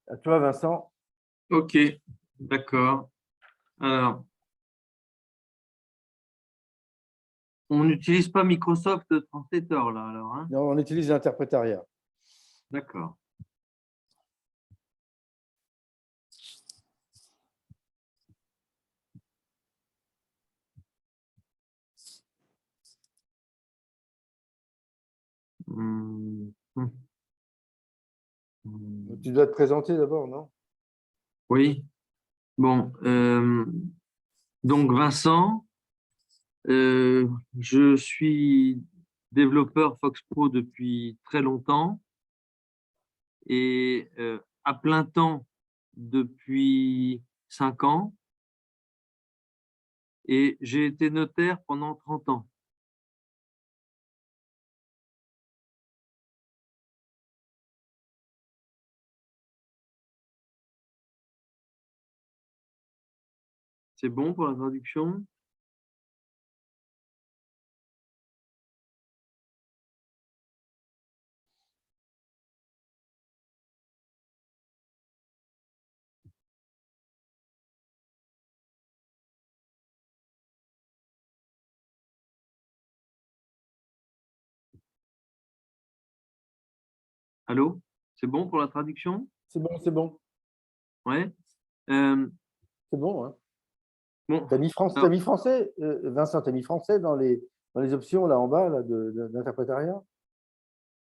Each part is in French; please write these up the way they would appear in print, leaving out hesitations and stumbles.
À toi, Vincent. Ok, d'accord. Alors, on n'utilise pas Microsoft Translator là, alors, hein? Non, on utilise l'interprétariat. D'accord. Hum, hum, Tu dois te présenter d'abord, non? Oui. Bon, donc Vincent, je suis développeur Fox Pro depuis très longtemps et à plein temps depuis 5 ans, et j'ai été notaire pendant 30 ans. C'est bon pour la traduction? Allô? C'est bon pour la traduction? C'est bon, c'est bon. Ouais. Euh, C'est bon, hein. bon, Tu as mis, alors, mis français, Vincent, tu as mis français dans les options là en bas là, d'interprétariat?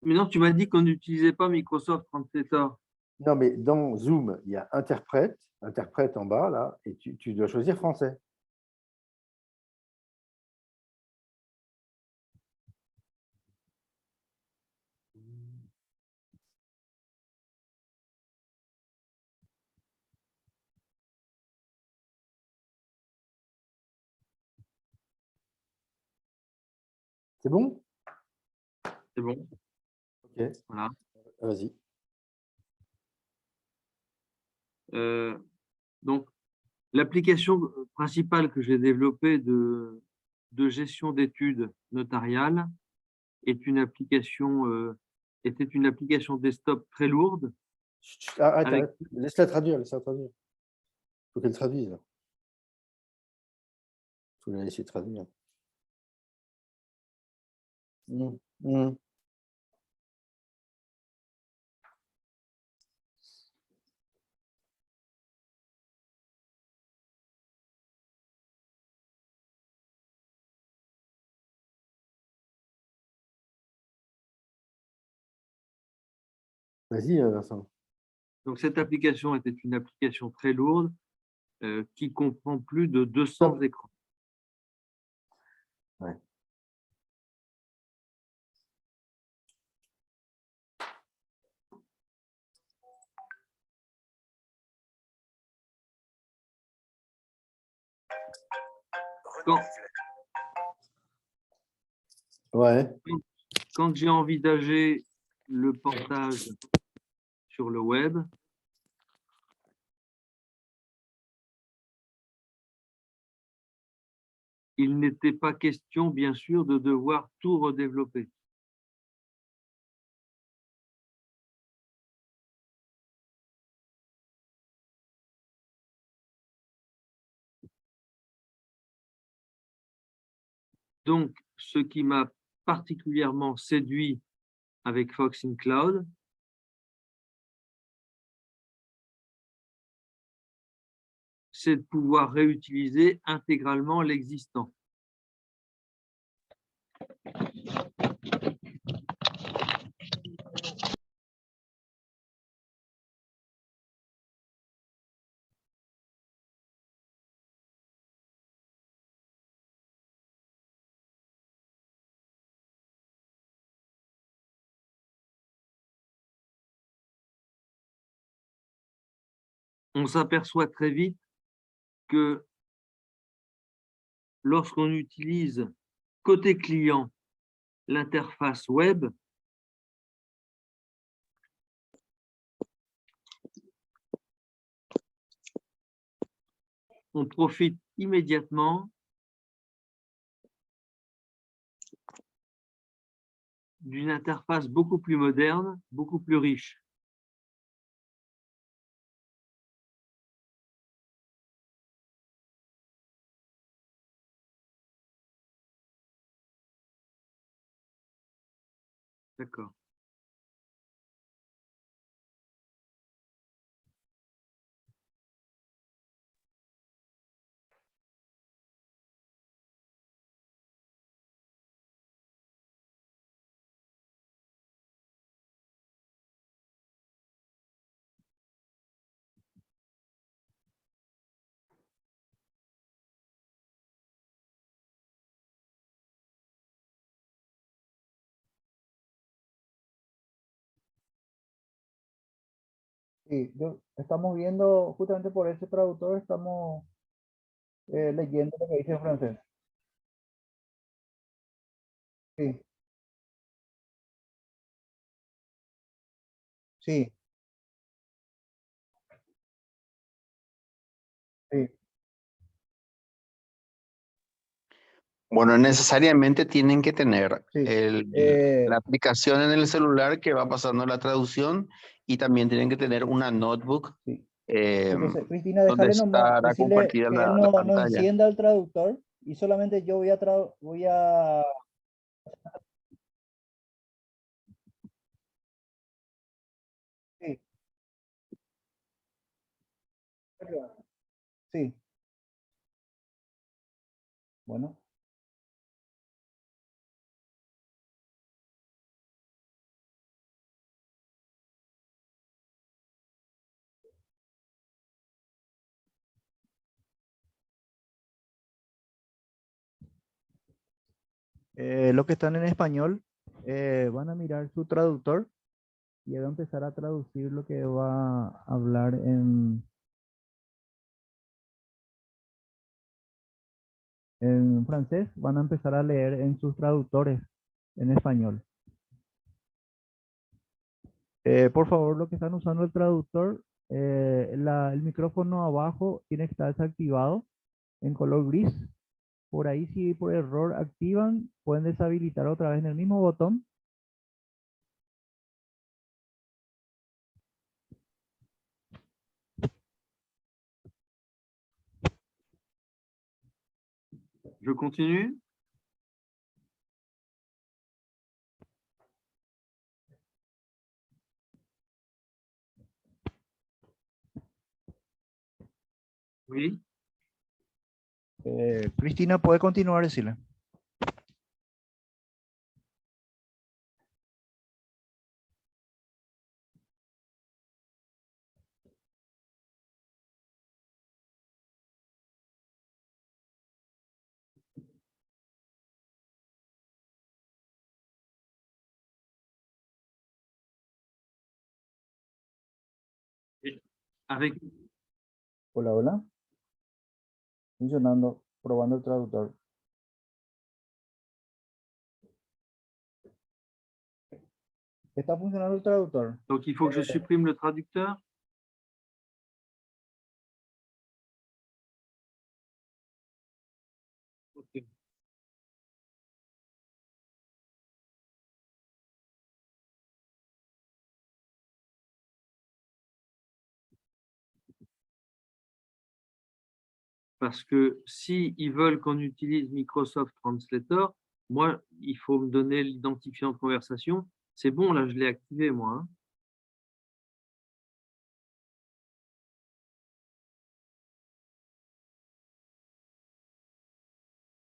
mais non, tu m'as dit qu'on n'utilisait pas Microsoft Translator. Non, mais dans Zoom, il y a interprète, interprète en bas là, et tu dois choisir français. C'est bon? C'est bon. Ok, Voilà. vas-y. Euh, donc, l'application principale que j'ai développée de gestion d'études notariales est une application, était une application desktop très lourde. Chut, chut, arrête, Avec, arrête. Laisse-la traduire, laisse-la traduire. Il faut qu'elle traduise. Il faut la laisser traduire. Mm, mm. Vas-y, Vincent. donc, cette application était une application très lourde qui comprend plus de 200 Stop. écrans. Ouais. Quand, Ouais. quand j'ai envisagé le portage sur le web, il n'était pas question, bien sûr, de devoir tout redévelopper. Donc, ce qui m'a particulièrement séduit avec Fox in Cloud, c'est de pouvoir réutiliser intégralement l'existant. On s'aperçoit très vite que lorsqu'on utilise côté client l'interface web, on profite immédiatement d'une interface beaucoup plus moderne, beaucoup plus riche. D'accord. Sí, estamos viendo, justamente por ese traductor, estamos leyendo lo que dice en francés. Sí, sí, sí, Bueno, necesariamente tienen que tener sí. Eh, la aplicación en el celular que va pasando la traducción y también tienen que tener una notebook sí. eh, Entonces, Cristina, donde déjale nomás, estará decirle compartida que él la no pantalla. encienda el traductor y solamente yo voy a... Sí, sí, bueno. Los que están en español van a mirar su traductor y va a empezar a traducir lo que va a hablar en francés, van a empezar a leer en sus traductores en español. Por favor, los que están usando el traductor, el micrófono abajo tiene que estar desactivado en color gris. Por ahí, si por error activan, pueden deshabilitar otra vez en el mismo botón. Je continue? Oui. Cristina, puede continuar, decirle. Avec, Hola, hola. Funcionando, probando el traductor. Está funcionando el traductor. donc, il faut que je supprime le traducteur? Ok. Parce que s'ils veulent qu'on utilise Microsoft Translator, moi, il faut me donner l'identifiant de conversation. C'est bon, là, je l'ai activé, moi, hein.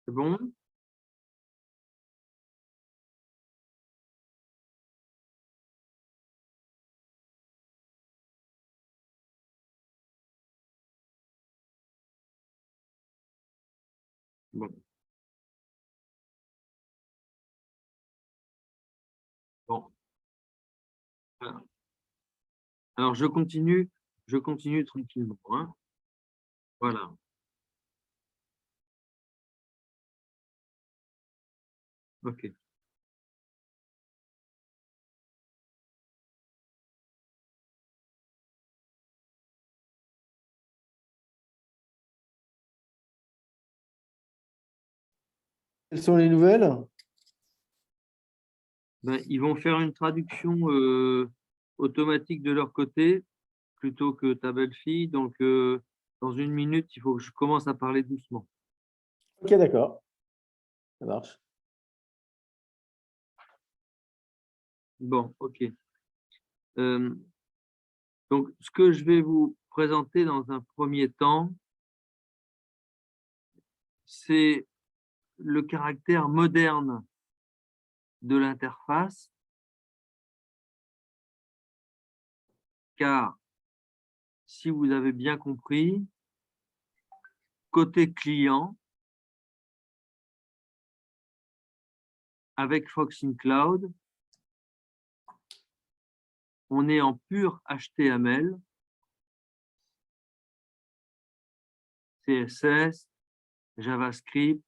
C'est bon? Bon. Bon. Alors, je continue tranquillement, hein. Voilà. OK. Quelles sont les nouvelles? Ben, ils vont faire une traduction automatique de leur côté plutôt que ta belle-fille. Donc, dans 1 minute, il faut que je commence à parler doucement. Ok, d'accord. Ça marche. Bon, ok. Donc, ce que je vais vous présenter dans un premier temps, c'est le caractère moderne de l'interface, car si vous avez bien compris, côté client, avec Foxin Cloud, on est en pur HTML, CSS, JavaScript,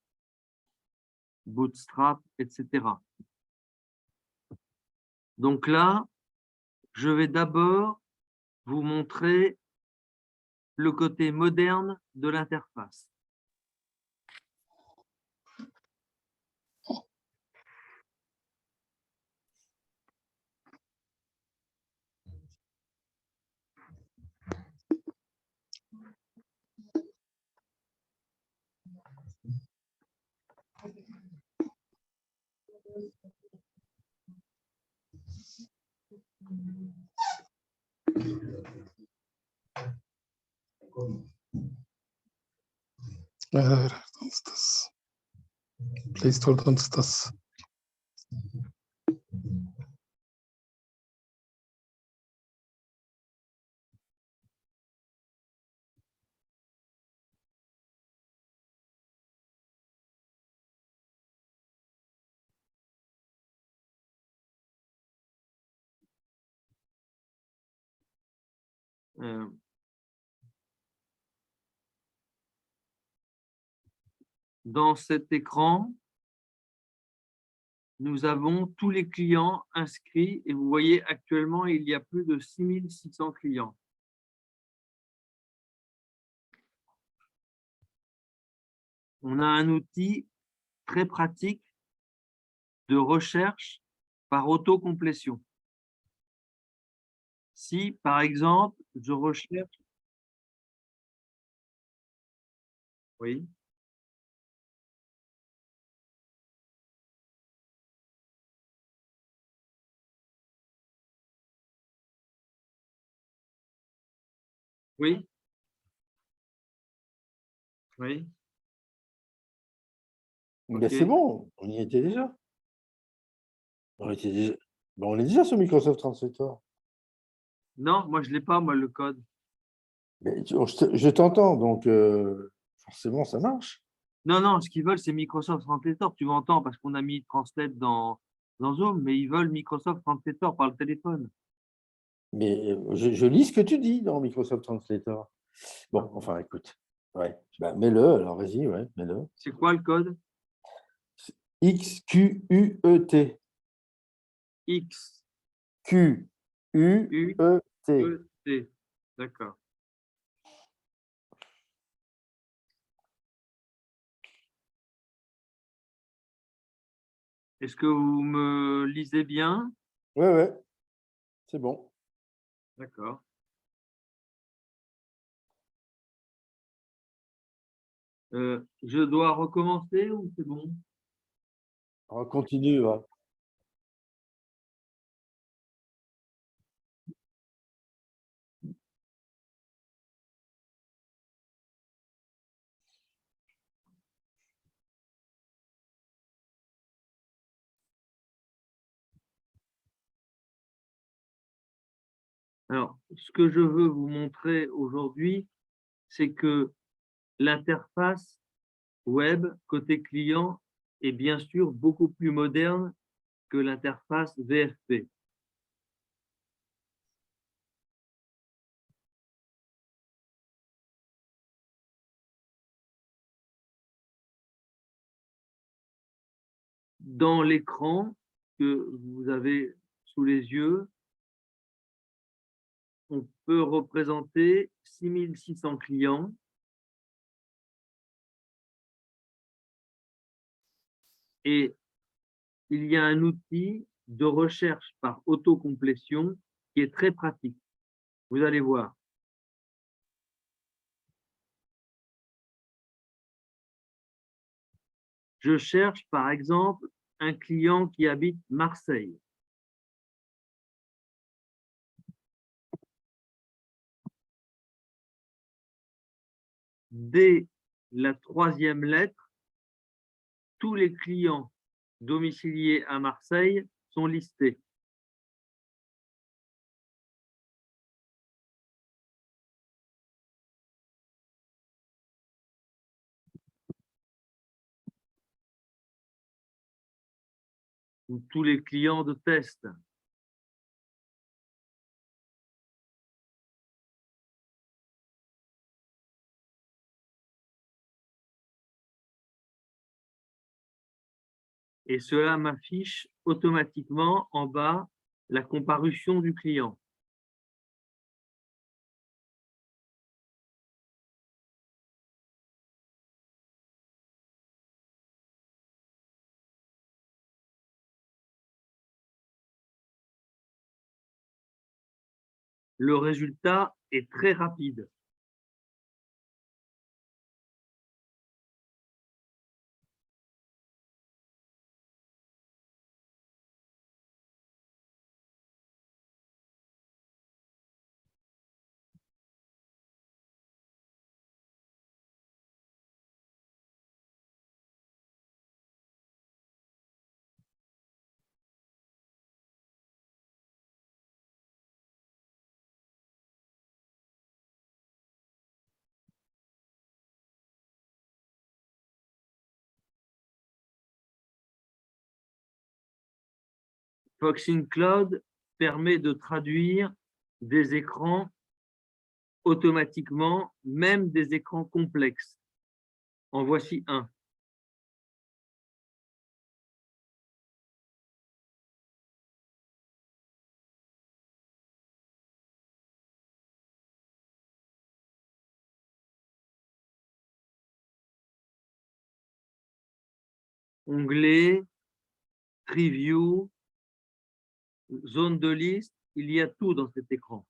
Bootstrap, etc. Donc là, je vais d'abord vous montrer le côté moderne de l'interface. A ver, ¿dónde estás? Play Store, ¿dónde estás? Dans cet écran, nous avons tous les clients inscrits et vous voyez actuellement, il y a plus de 6600 clients. On a un outil très pratique de recherche par autocomplétion. Si, par exemple, je recherche… Oui. Oui. Oui. Mais Ok. c'est bon, on y était déjà. On était déjà, on est déjà sur Microsoft Translator. Non, moi, je ne l'ai pas, moi, le code. Mais je t'entends, donc forcément, ça marche. Non, non, ce qu'ils veulent, c'est Microsoft Translator. Tu m'entends parce qu'on a mis Translate dans Zoom, mais ils veulent Microsoft Translator par le téléphone. Mais je lis ce que tu dis dans Microsoft Translator. Bon, enfin, écoute. Ouais. Bah, mets-le, alors vas-y, ouais, mets-le. C'est quoi le code? XQUET. X, QUET. U, E, T. D'accord. Est-ce que vous me lisez bien? Ouais, ouais, c'est bon. D'accord. Je dois recommencer ou c'est bon? On continue. Ouais. Alors, ce que je veux vous montrer aujourd'hui, c'est que l'interface web côté client est bien sûr beaucoup plus moderne que l'interface VFP. Dans l'écran que vous avez sous les yeux, on peut représenter 6600 clients et il y a un outil de recherche par autocomplétion qui est très pratique. Vous allez voir. Je cherche par exemple un client qui habite Marseille. dès la 3e lettre, tous les clients domiciliés à Marseille sont listés. Ou tous les clients de test. Et cela m'affiche automatiquement en bas la comparution du client. Le résultat est très rapide. Foxing Cloud permet de traduire des écrans automatiquement, même des écrans complexes. En voici un. Onglet, Preview, zone de liste, il y a tout dans cet écran.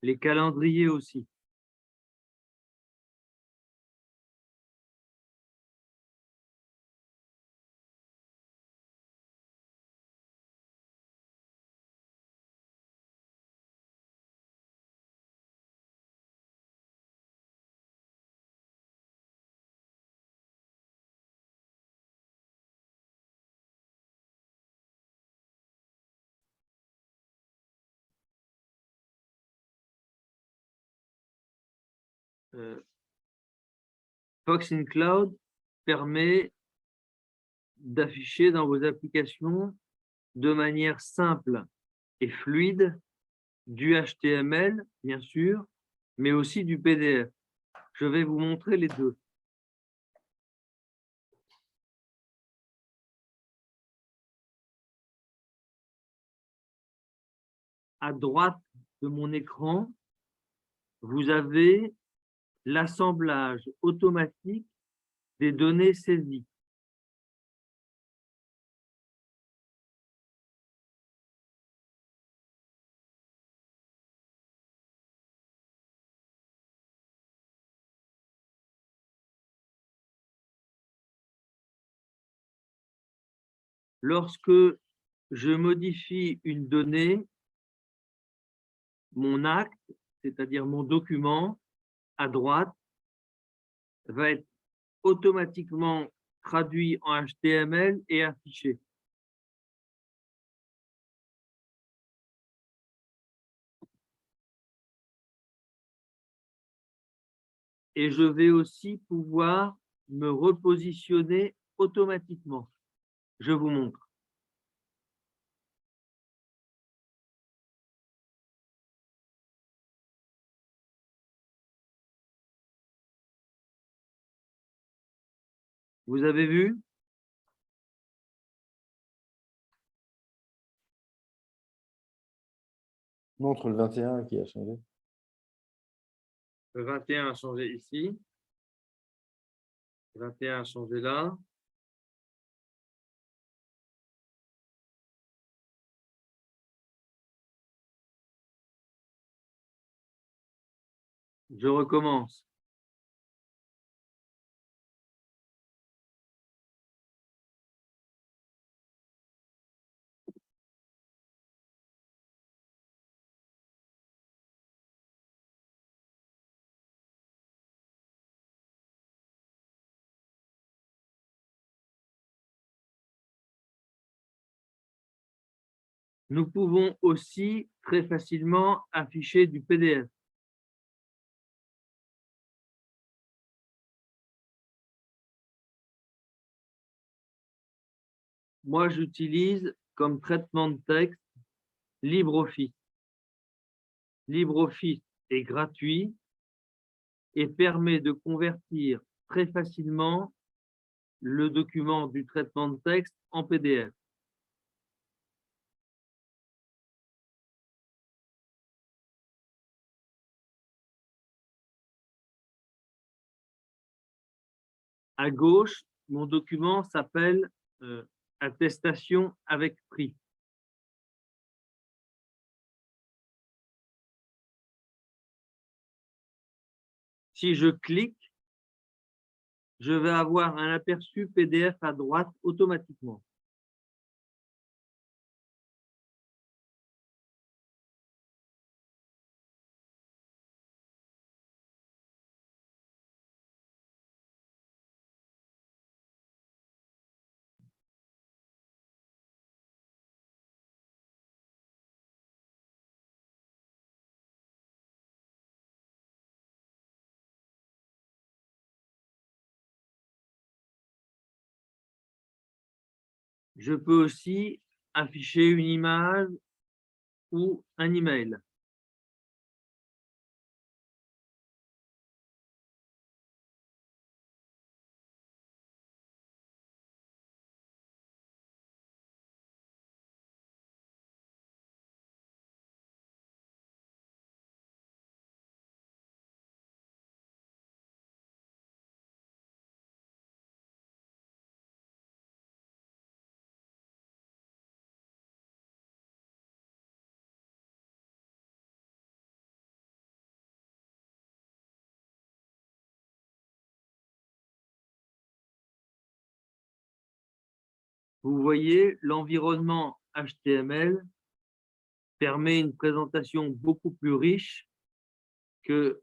Les calendriers aussi. Foxing Cloud permet d'afficher dans vos applications de manière simple et fluide du HTML, bien sûr, mais aussi du PDF. Je vais vous montrer les deux. À droite de mon écran, vous avez l'assemblage automatique des données saisies. Lorsque je modifie une donnée, mon acte, c'est-à-dire mon document, à droite, va être automatiquement traduit en HTML et affiché. Et je vais aussi pouvoir me repositionner automatiquement. Je vous montre. Vous avez vu? Montre le 21 qui a changé. Le 21 a changé ici. Le 21 a changé là. Je recommence. Nous pouvons aussi très facilement afficher du PDF. Moi, j'utilise comme traitement de texte LibreOffice. LibreOffice est gratuit et permet de convertir très facilement le document du traitement de texte en PDF. À gauche, mon document s'appelle attestation avec prix. Si je clique, je vais avoir un aperçu PDF à droite automatiquement. Je peux aussi afficher une image ou un email. Vous voyez, l'environnement HTML permet une présentation beaucoup plus riche que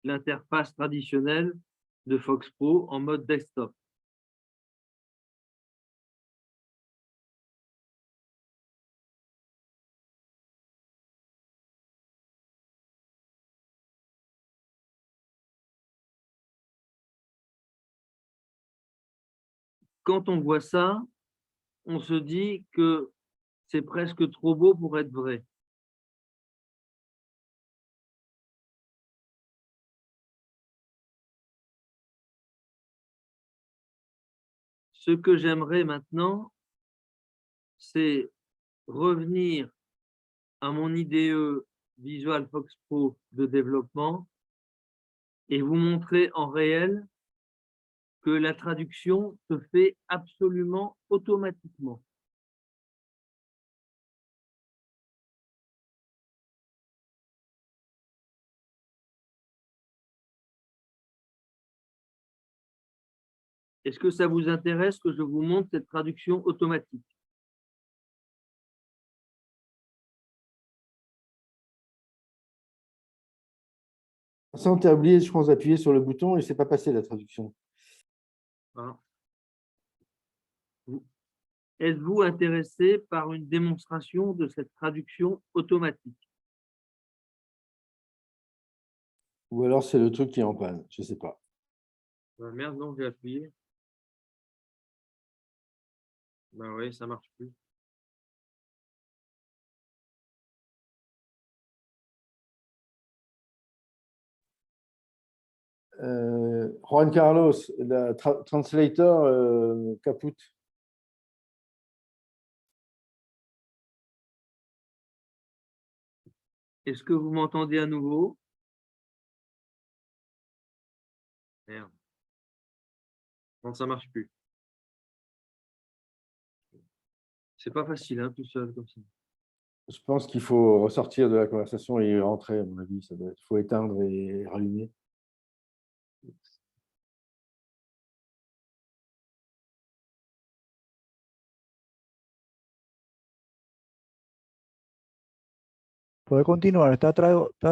l'interface traditionnelle de FoxPro en mode desktop. Quand on voit ça, on se dit que c'est presque trop beau pour être vrai. Ce que j'aimerais maintenant, c'est revenir à mon IDE Visual FoxPro de développement et vous montrer en réel que la traduction se fait absolument automatiquement. Est-ce que ça vous intéresse que je vous montre cette traduction automatique? Ça, on t'a oublié, je pense, d'appuyer sur le bouton et c'est pas passé la traduction. Voilà. Êtes-vous intéressé par une démonstration de cette traduction automatique? Ou alors c'est le truc qui est en panne, je ne sais pas. Ah, merde, non, j'ai appuyé. Ben oui, ça marche plus. Juan Carlos, la translator kaput. Est-ce que vous m'entendez à nouveau? Merde. Non, ça marche plus. C'est pas facile, hein, tout seul comme ça. Je pense qu'il faut ressortir de la conversation et y rentrer, à mon avis. Il faut éteindre et rallumer. Puede continuar, está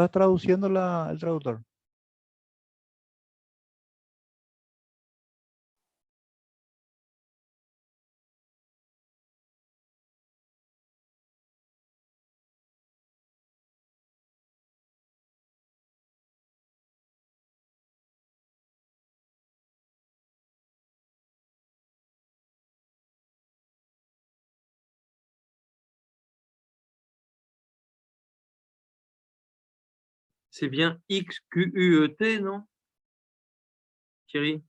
traduciendo el traductor. C'est bien XQUET, non, Thierry?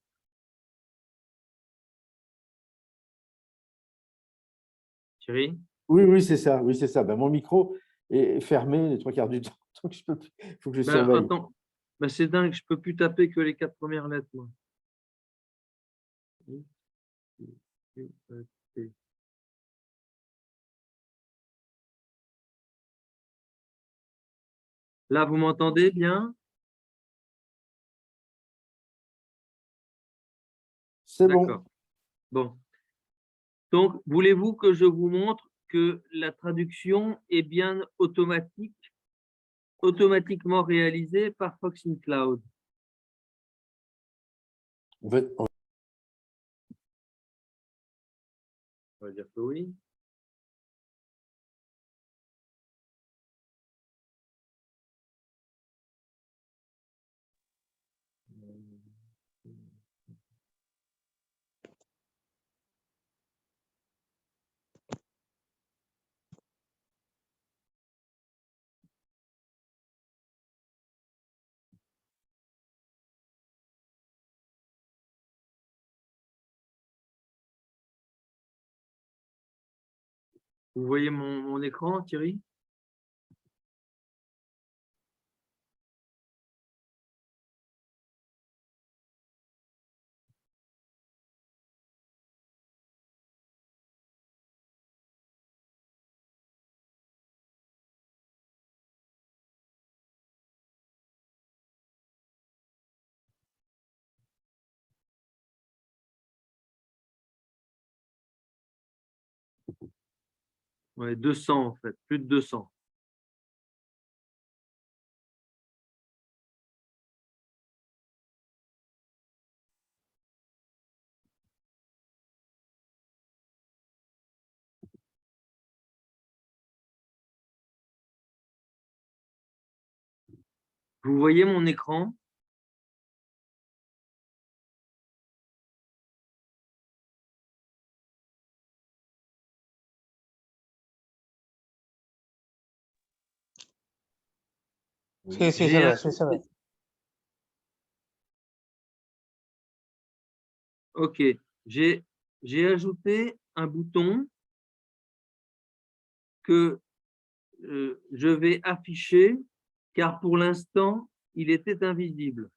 Thierry? Oui, oui, c'est ça. Oui, c'est ça. Ben, mon micro est fermé les 3/4 du temps. Donc, il faut que je Ben, surveille. attends, ben, c'est dingue, je peux plus taper que les 4 premières lettres, moi. XQET. Là, vous m'entendez bien? C'est D'accord. bon. Bon. Donc, voulez-vous que je vous montre que la traduction est bien automatiquement réalisée par Foxin Cloud? En fait, On va dire que oui. Vous voyez mon écran, Thierry? Ouais, 200 en fait, plus de 200. Vous voyez mon écran? Sí, sí J'ai se ve, sí se ve. Ok, j'ai ajouté un bouton que je vais afficher car pour l'instant, il était invisible.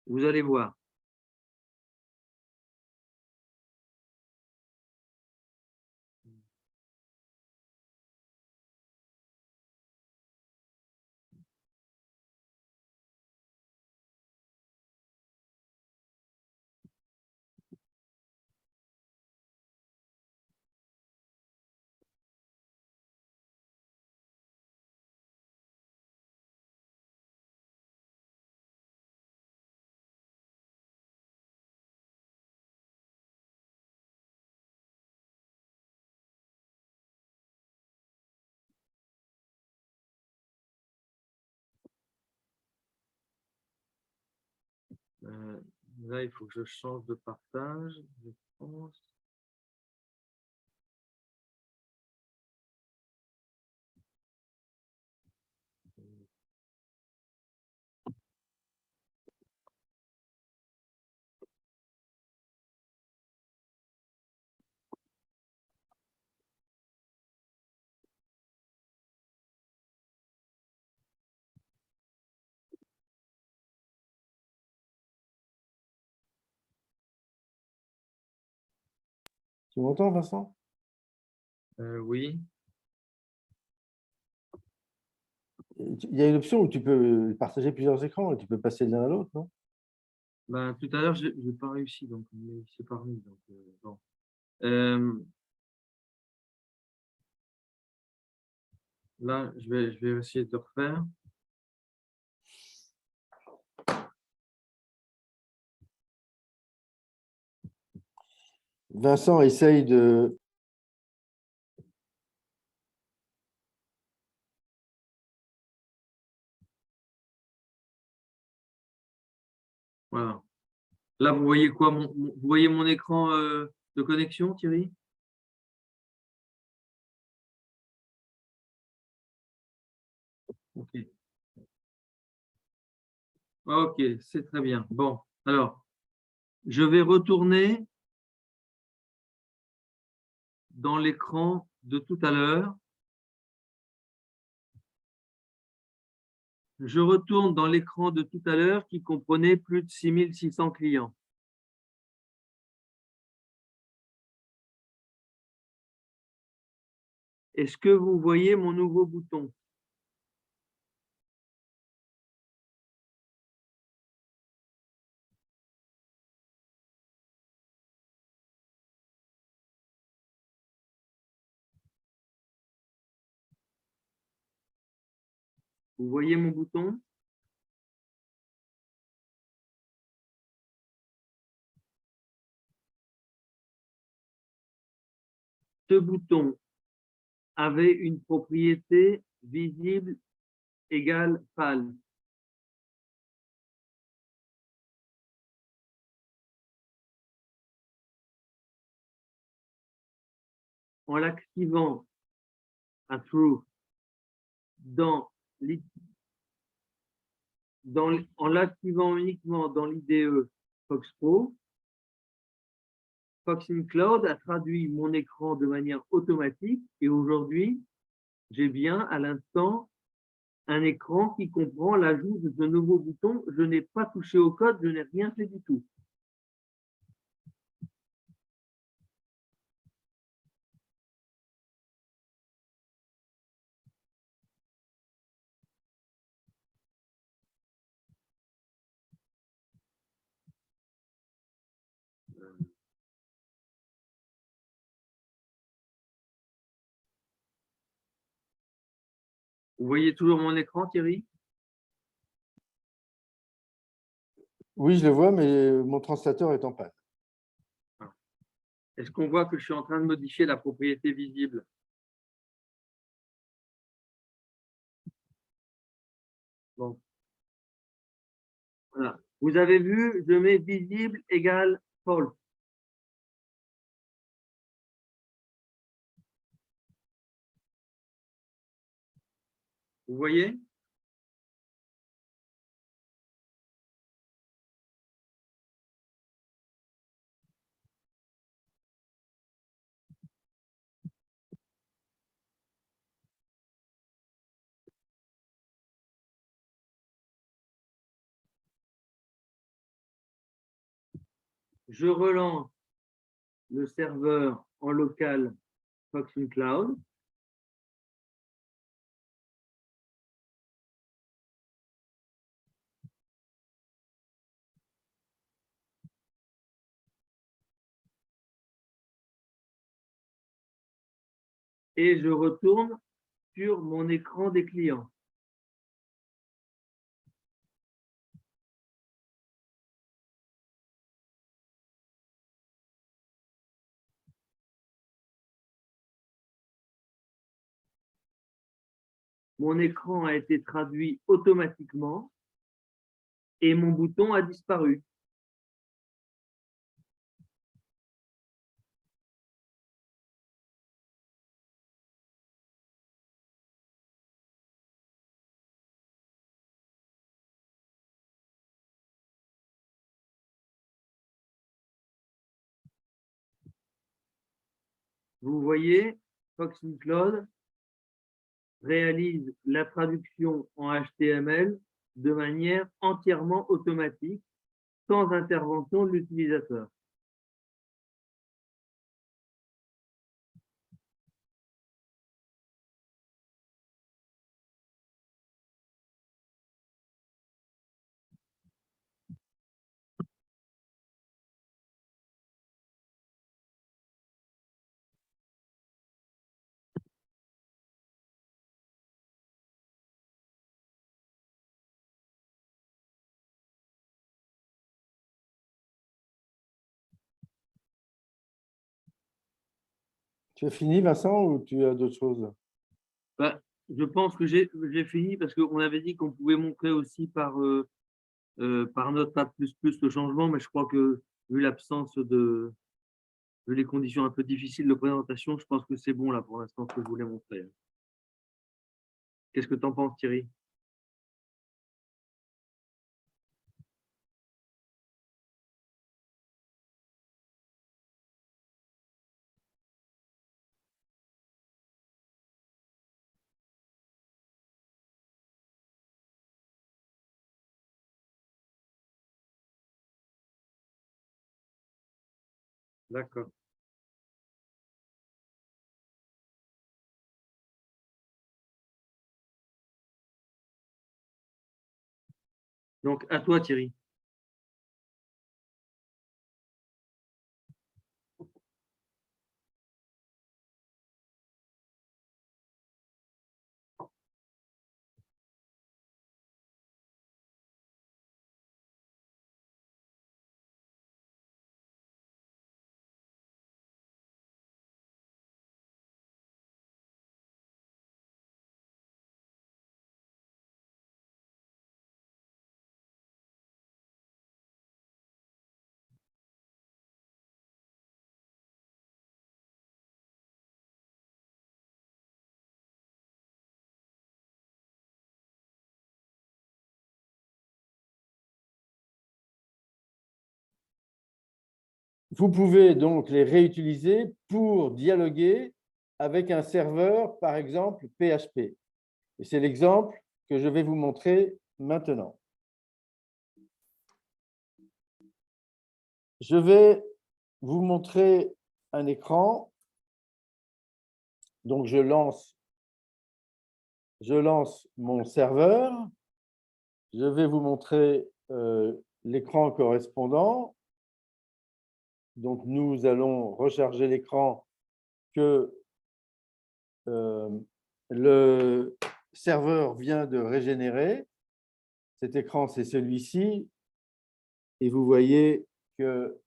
Vous allez voir. Là, il faut que je change de partage, je pense. Tu m'entends, Vincent? Oui. il y a une option où tu peux partager plusieurs écrans et tu peux passer de l'un à l'autre, non? Ben, tout à l'heure, je n'ai pas réussi, donc mais c'est pas remis. Donc, bon. Euh, Là, je vais essayer de refaire. Vincent essaye de… Voilà. Là, vous voyez quoi? Vous voyez mon écran de connexion, Thierry? Ok. Ok, c'est très bien. Bon, alors, je vais retourner dans l'écran de tout à l'heure. Je retourne dans l'écran de tout à l'heure qui comprenait plus de 6600 clients. Est-ce que vous voyez mon nouveau bouton? Vous voyez mon bouton? Ce bouton avait une propriété visible égale pâle. En l'activant à true en l'activant uniquement dans l'IDE Fox Pro, Fox in Cloud a traduit mon écran de manière automatique et aujourd'hui, j'ai bien à l'instant un écran qui comprend l'ajout de nouveaux boutons. Je n'ai pas touché au code, je n'ai rien fait du tout. Vous voyez toujours mon écran, Thierry? Oui, je le vois, mais mon translateur est en panne. Est-ce qu'on voit que je suis en train de modifier la propriété visible? Bon. Voilà. Vous avez vu, je mets visible égale false. Vous voyez? Je relance le serveur en local Fox in Cloud. Et je retourne sur mon écran des clients. Mon écran a été traduit automatiquement et mon bouton a disparu. Vous voyez, Fox in Cloud réalise la traduction en HTML de manière entièrement automatique, sans intervention de l'utilisateur. Tu as fini, Vincent, ou tu as d'autres choses? Bah, je pense que j'ai fini parce qu'on avait dit qu'on pouvait montrer aussi par Notepad++ le changement, mais je crois que vu l'absence de, vu les conditions un peu difficiles de présentation, je pense que c'est bon là pour l'instant ce que je voulais montrer. Qu'est-ce que tu en penses, Thierry? D'accord. Donc, à toi, Thierry. Vous pouvez donc les réutiliser pour dialoguer avec un serveur, par exemple PHP. Et c'est l'exemple que je vais vous montrer maintenant. Je vais vous montrer un écran. Donc, je lance mon serveur. Je vais vous montrer l'écran correspondant. Donc, nous allons recharger l'écran que le serveur vient de régénérer. Cet écran, c'est celui-ci. Et vous voyez qu'il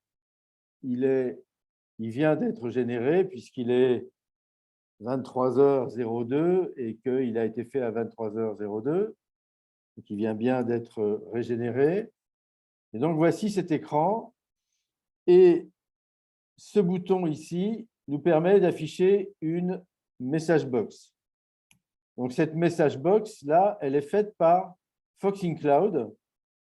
vient d'être généré puisqu'il est 23h02 et qu'il a été fait à 23h02. Donc, il vient bien d'être régénéré. Et donc, voici cet écran. Et ce bouton ici nous permet d'afficher une message box. Donc, cette message box-là, elle est faite par Foxing Cloud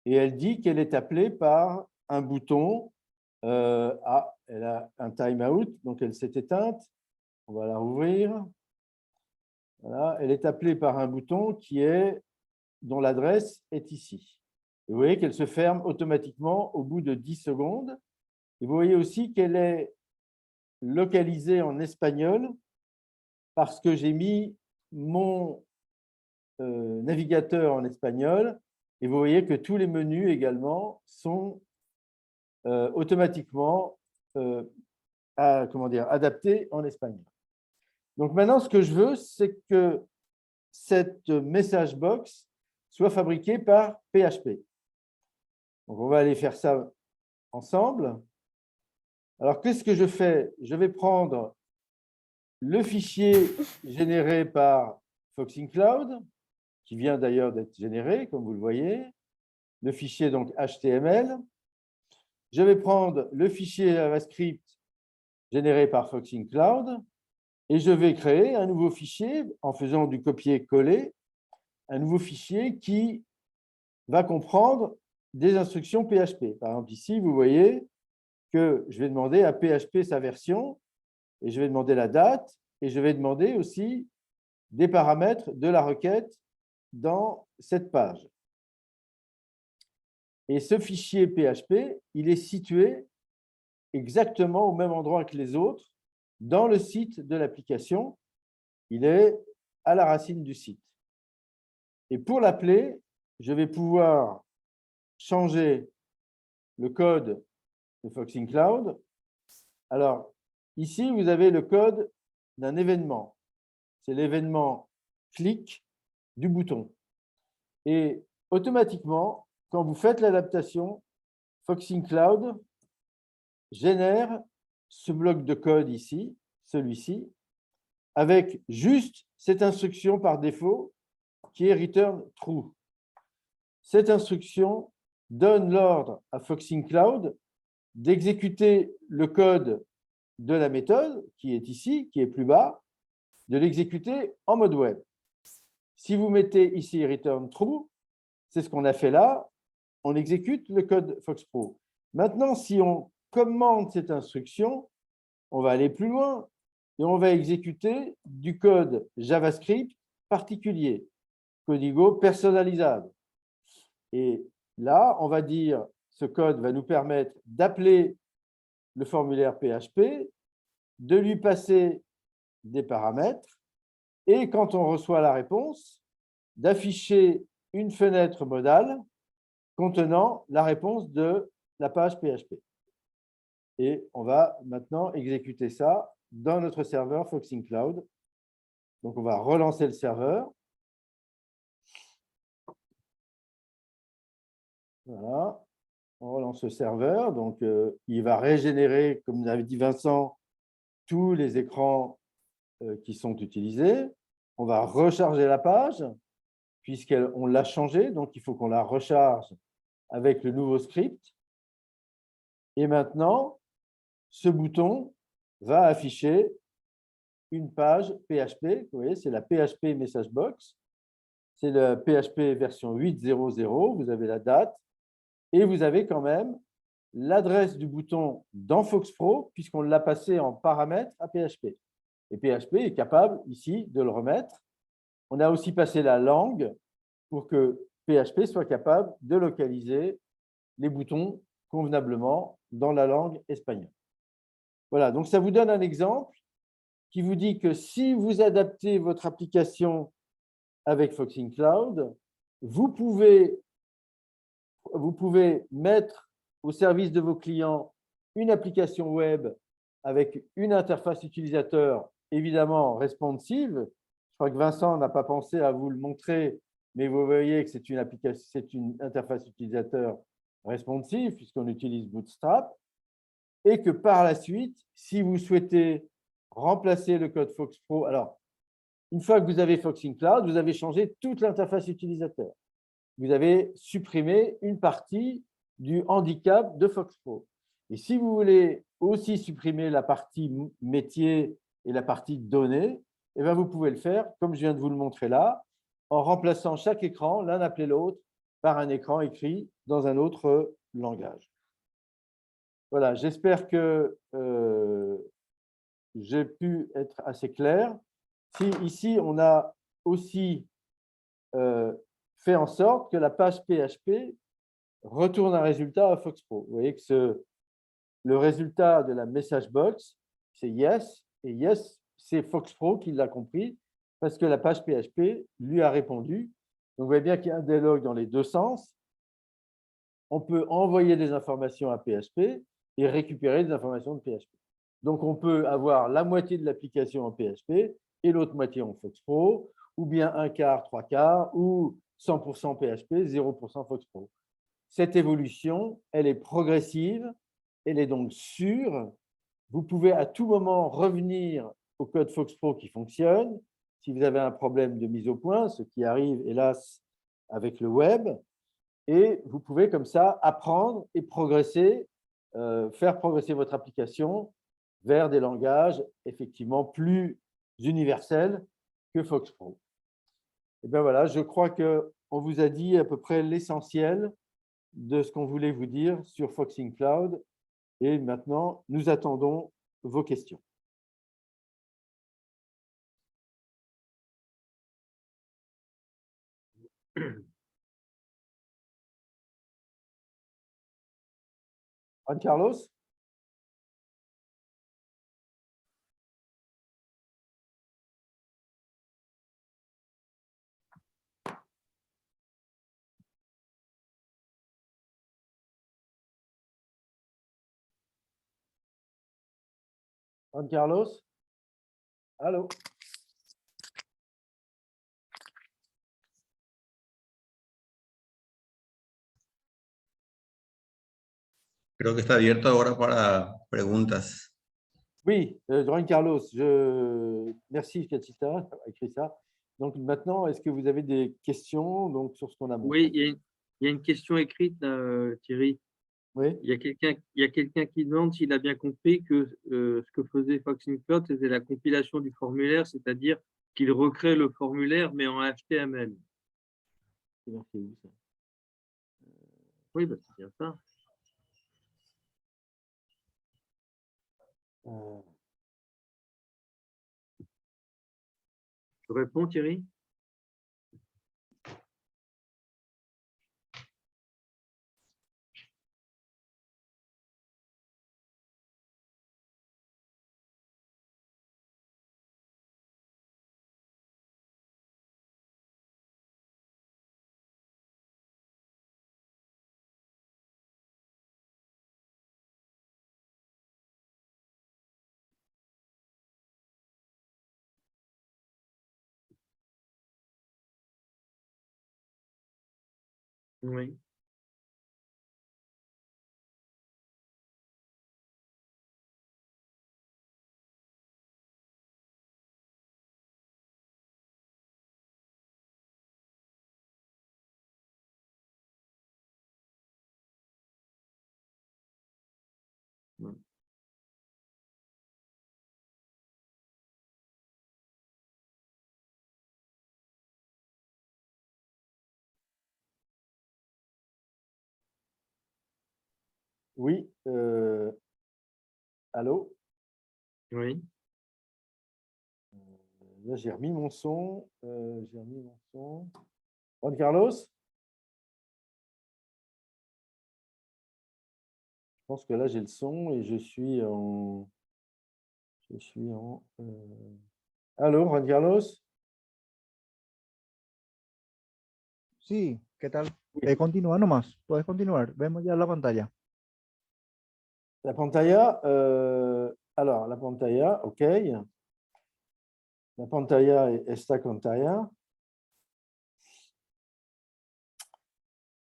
et elle dit qu'elle est appelée par un bouton. Elle a un timeout, donc elle s'est éteinte. On va la rouvrir. Voilà, elle est appelée par un bouton dont l'adresse est ici. Et vous voyez qu'elle se ferme automatiquement au bout de 10 secondes. Et vous voyez aussi qu'elle est localisée en espagnol parce que j'ai mis mon navigateur en espagnol. Et vous voyez que tous les menus également sont automatiquement adaptés en espagnol. Donc maintenant, ce que je veux, c'est que cette message box soit fabriquée par PHP. Donc, on va aller faire ça ensemble. Alors, qu'est-ce que je fais? Je vais prendre le fichier généré par Foxing Cloud, qui vient d'ailleurs d'être généré, comme vous le voyez, le fichier donc HTML. Je vais prendre le fichier JavaScript généré par Foxing Cloud et je vais créer un nouveau fichier en faisant du copier-coller, un nouveau fichier qui va comprendre des instructions PHP. Par exemple, ici, vous voyez que je vais demander à PHP sa version et je vais demander la date et je vais demander aussi des paramètres de la requête dans cette page. Et ce fichier PHP, il est situé exactement au même endroit que les autres dans le site de l'application. Il est à la racine du site. Et pour l'appeler, je vais pouvoir changer le code de Foxing Cloud. Alors, ici, vous avez le code d'un événement. C'est l'événement clic du bouton. Et automatiquement, quand vous faites l'adaptation, Foxing Cloud génère ce bloc de code ici, celui-ci, avec juste cette instruction par défaut qui est return true. Cette instruction donne l'ordre à Foxing Cloud d'exécuter le code de la méthode qui est ici, qui est plus bas, de l'exécuter en mode web. Si vous mettez ici return true, c'est ce qu'on a fait là, on exécute le code FoxPro. Maintenant, si on commande cette instruction, on va aller plus loin et on va exécuter du code JavaScript particulier, codigo personnalisable. Et là, on va dire, ce code va nous permettre d'appeler le formulaire PHP, de lui passer des paramètres, et quand on reçoit la réponse, d'afficher une fenêtre modale contenant la réponse de la page PHP. Et on va maintenant exécuter ça dans notre serveur Foxing Cloud. Donc, on va relancer le serveur. Voilà, on relance le serveur. Donc, il va régénérer, comme avait dit Vincent, tous les écrans qui sont utilisés. On va recharger la page, puisqu'on l'a changée. Donc, il faut qu'on la recharge avec le nouveau script. Et maintenant, ce bouton va afficher une page PHP. Vous voyez, c'est la PHP Message Box. C'est le PHP version 8.0.0. Vous avez la date. Et vous avez quand même l'adresse du bouton dans FoxPro, puisqu'on l'a passé en paramètre à PHP. Et PHP est capable, ici, de le remettre. On a aussi passé la langue pour que PHP soit capable de localiser les boutons convenablement dans la langue espagnole. Voilà, donc ça vous donne un exemple qui vous dit que si vous adaptez votre application avec Foxing Cloud, vous pouvez mettre au service de vos clients une application web avec une interface utilisateur évidemment responsive. Je crois que Vincent n'a pas pensé à vous le montrer, mais vous voyez que c'est une interface utilisateur responsive puisqu'on utilise Bootstrap. Et que par la suite, si vous souhaitez remplacer le code FoxPro, alors, une fois que vous avez Foxing Cloud, vous avez changé toute l'interface utilisateur. Vous avez supprimé une partie du handicap de FoxPro. Et si vous voulez aussi supprimer la partie métier et la partie données, eh bien vous pouvez le faire, comme je viens de vous le montrer là, en remplaçant chaque écran, l'un appelé l'autre, par un écran écrit dans un autre langage. Voilà, j'espère que j'ai pu être assez clair. Si ici, on a aussi fait en sorte que la page PHP retourne un résultat à FoxPro. Vous voyez que le résultat de la message box, c'est yes, et yes, c'est FoxPro qui l'a compris parce que la page PHP lui a répondu. Donc, vous voyez bien qu'il y a un dialogue dans les deux sens. On peut envoyer des informations à PHP et récupérer des informations de PHP. Donc, on peut avoir la moitié de l'application en PHP et l'autre moitié en FoxPro, ou bien un quart, trois quarts, ou 100% PHP, 0% FoxPro. Cette évolution, elle est progressive, elle est donc sûre. Vous pouvez à tout moment revenir au code FoxPro qui fonctionne. Si vous avez un problème de mise au point, ce qui arrive, hélas, avec le web, et vous pouvez comme ça apprendre et progresser, faire progresser votre application vers des langages effectivement plus universels que FoxPro. Et bien voilà, je crois qu'on vous a dit à peu près l'essentiel de ce qu'on voulait vous dire sur Foxing Cloud. Et maintenant, nous attendons vos questions. Juan Carlos? Juan Carlos? Allô? Creo que está abierto ahora para preguntas. Oui, Juan Carlos, merci Catita d'avoir écrit ça. Donc maintenant, est-ce que vous avez des questions donc, sur ce qu'on a montré? Oui, il y a une question écrite, là, Thierry. Oui, Il y a quelqu'un qui demande s'il a bien compris que ce que faisait Foxing Cloud, c'était la compilation du formulaire, c'est-à-dire qu'il recrée le formulaire, mais en HTML. c'est marqué où ça? Oui, bah, c'est bien ça. Euh, Je réponds, Thierry? Oui. Ouais. oui, allô? Oui. Là, j'ai remis mon son. Juan Carlos? Je pense que là, j'ai le son et je suis en. Allô, Juan Carlos? Sí, ¿qué tal? Oui. Continúa nomás, puedes continuar. Vemos ya la pantalla. La pantalla, alors la pantalla, ok. La pantalla esta pantalla.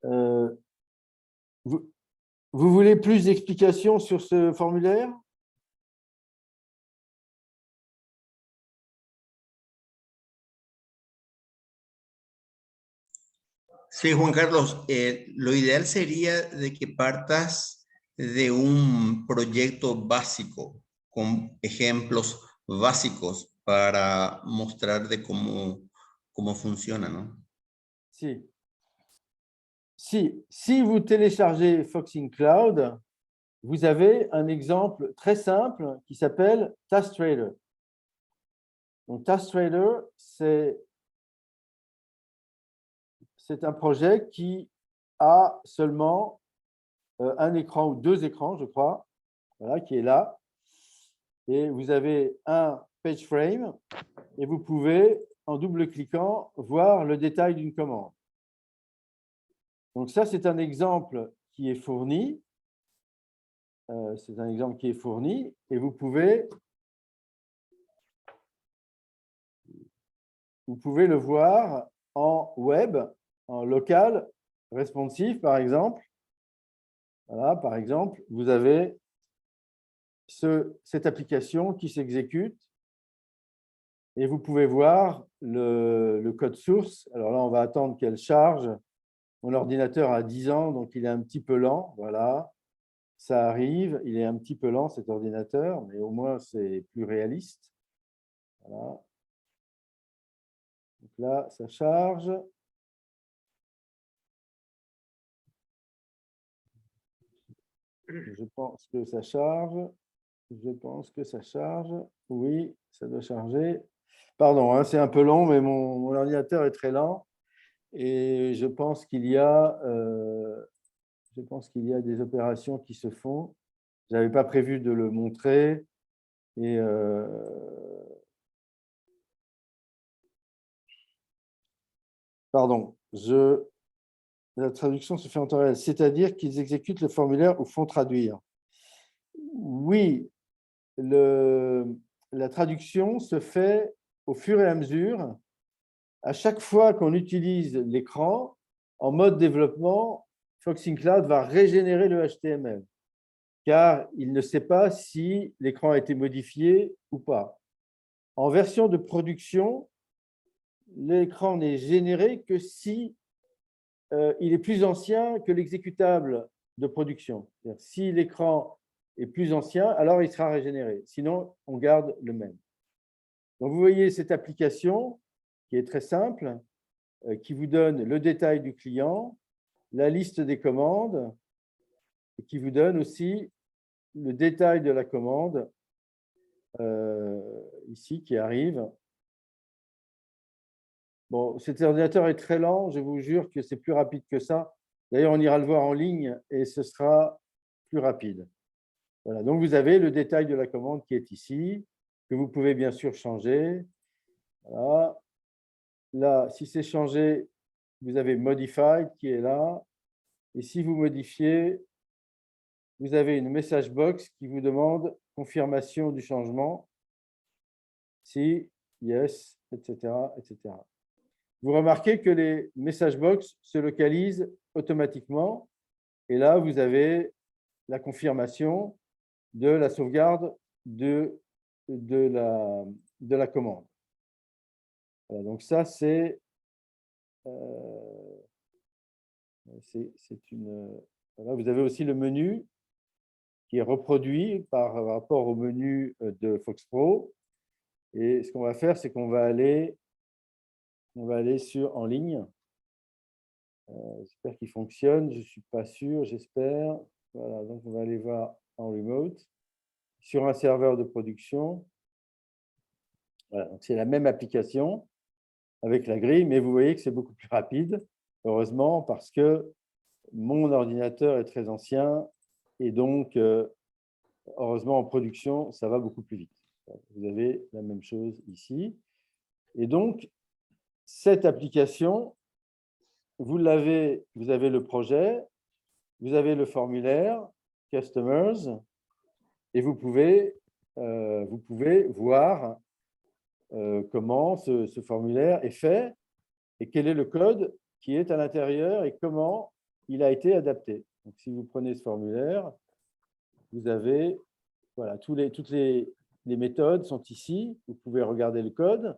Vous, vous voulez plus d'explications sur ce formulaire? Sí, Juan Carlos, lo ideal sería de que partas de un proyecto básico con ejemplos básicos para mostrar de cómo funciona, ¿no? Si. Si vous téléchargez Foxing Cloud, vous avez un exemple très simple qui s'appelle TaskRaider. Donc, TaskRaider, c'est un projet qui a seulement un écran ou deux écrans, je crois, voilà, qui est là. Et vous avez un page frame et vous pouvez, en double-cliquant, voir le détail d'une commande. Donc ça, c'est un exemple qui est fourni. C'est un exemple qui est fourni et vous pouvez le voir en web, en local, responsive, par exemple. Voilà, par exemple, vous avez cette application qui s'exécute et vous pouvez voir le code source. Alors là, on va attendre qu'elle charge. Mon ordinateur a 10 ans, donc il est un petit peu lent. Voilà, ça arrive. Il est un petit peu lent, cet ordinateur, mais au moins, c'est plus réaliste. Voilà. Donc là, ça charge. Je pense que ça charge. Je pense que ça charge. Oui, ça doit charger. Pardon, hein, c'est un peu long, mais mon ordinateur est très lent. Et je pense qu'il y a des opérations qui se font. Je n'avais pas prévu de le montrer. Et pardon, la traduction se fait en temps réel, c'est-à-dire qu'ils exécutent le formulaire ou font traduire. Oui, la traduction se fait au fur et à mesure. À chaque fois qu'on utilise l'écran, en mode développement, Foxing Cloud va régénérer le HTML. car il ne sait pas si l'écran a été modifié ou pas. En version de production, l'écran n'est généré que si il est plus ancien que l'exécutable de production. Si l'écran est plus ancien, alors il sera régénéré. Sinon, on garde le même. Donc, vous voyez cette application qui est très simple, qui vous donne le détail du client, la liste des commandes, et qui vous donne aussi le détail de la commande ici qui arrive. Bon, cet ordinateur est très lent, je vous jure que c'est plus rapide que ça. D'ailleurs, on ira le voir en ligne et ce sera plus rapide. Voilà, donc vous avez le détail de la commande qui est ici, que vous pouvez bien sûr changer. Voilà. Là, si c'est changé, vous avez Modified qui est là. Et si vous modifiez, vous avez une message box qui vous demande confirmation du changement. Si, yes, etc., etc. Vous remarquez que les message box se localisent automatiquement. Et là, vous avez la confirmation de la sauvegarde de la commande. Voilà, donc ça, c'est une… Voilà, vous avez aussi le menu qui est reproduit par rapport au menu de Fox Pro. Et ce qu'on va faire, c'est qu'on va aller en ligne. J'espère qu'il fonctionne. Je ne suis pas sûr, j'espère. Voilà, donc on va aller voir en remote sur un serveur de production. Voilà, c'est la même application avec la grille, mais vous voyez que c'est beaucoup plus rapide, heureusement, parce que mon ordinateur est très ancien et donc, heureusement, en production, ça va beaucoup plus vite. Vous avez la même chose ici. Et donc, cette application, vous avez le projet, vous avez le formulaire, Customers, et vous pouvez voir comment ce formulaire est fait et quel est le code qui est à l'intérieur et comment il a été adapté. Donc, si vous prenez ce formulaire, vous avez voilà, toutes les méthodes sont ici. Vous pouvez regarder le code.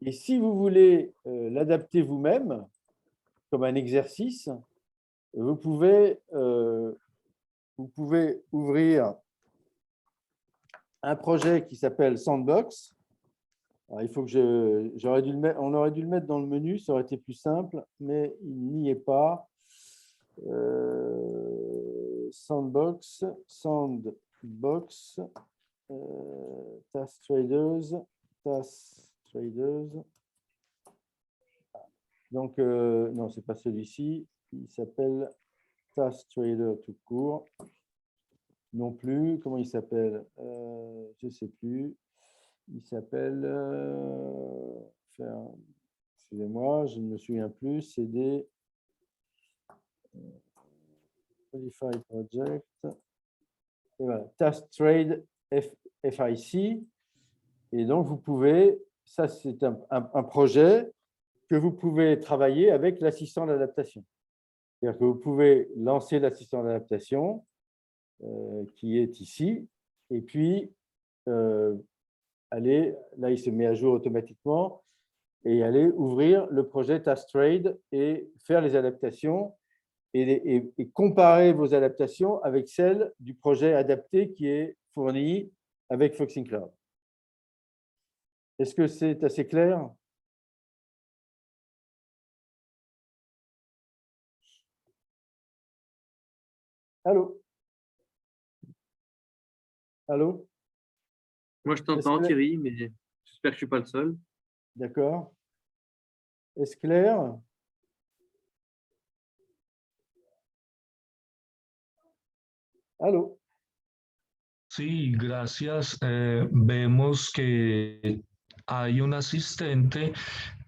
Et si vous voulez l'adapter vous-même, comme un exercice, vous pouvez ouvrir un projet qui s'appelle Sandbox. Alors, il faut que on aurait dû le mettre dans le menu, ça aurait été plus simple, mais il n'y est pas. Sandbox, Task Traders. Donc, non, ce n'est pas celui-ci. Il s'appelle Task Trader tout court. Non plus. Comment il s'appelle? Je ne sais plus. Il s'appelle… excusez-moi, je ne me souviens plus. C'est des… Qualify Project. Et voilà, Task Trade FIC. Et donc, vous pouvez… Ça, c'est un projet que vous pouvez travailler avec l'assistant d'adaptation. C'est-à-dire que vous pouvez lancer l'assistant d'adaptation qui est ici, et puis aller, là, il se met à jour automatiquement, et aller ouvrir le projet Task Trade et faire les adaptations et comparer vos adaptations avec celles du projet adapté qui est fourni avec Foxing Cloud. Est-ce que c'est assez clair? Allô? Allô? Moi, je t'entends, Thierry, mais j'espère que je ne suis pas le seul. D'accord. Est-ce clair? Allô? Sí, gracias. Vemos que hay un asistente,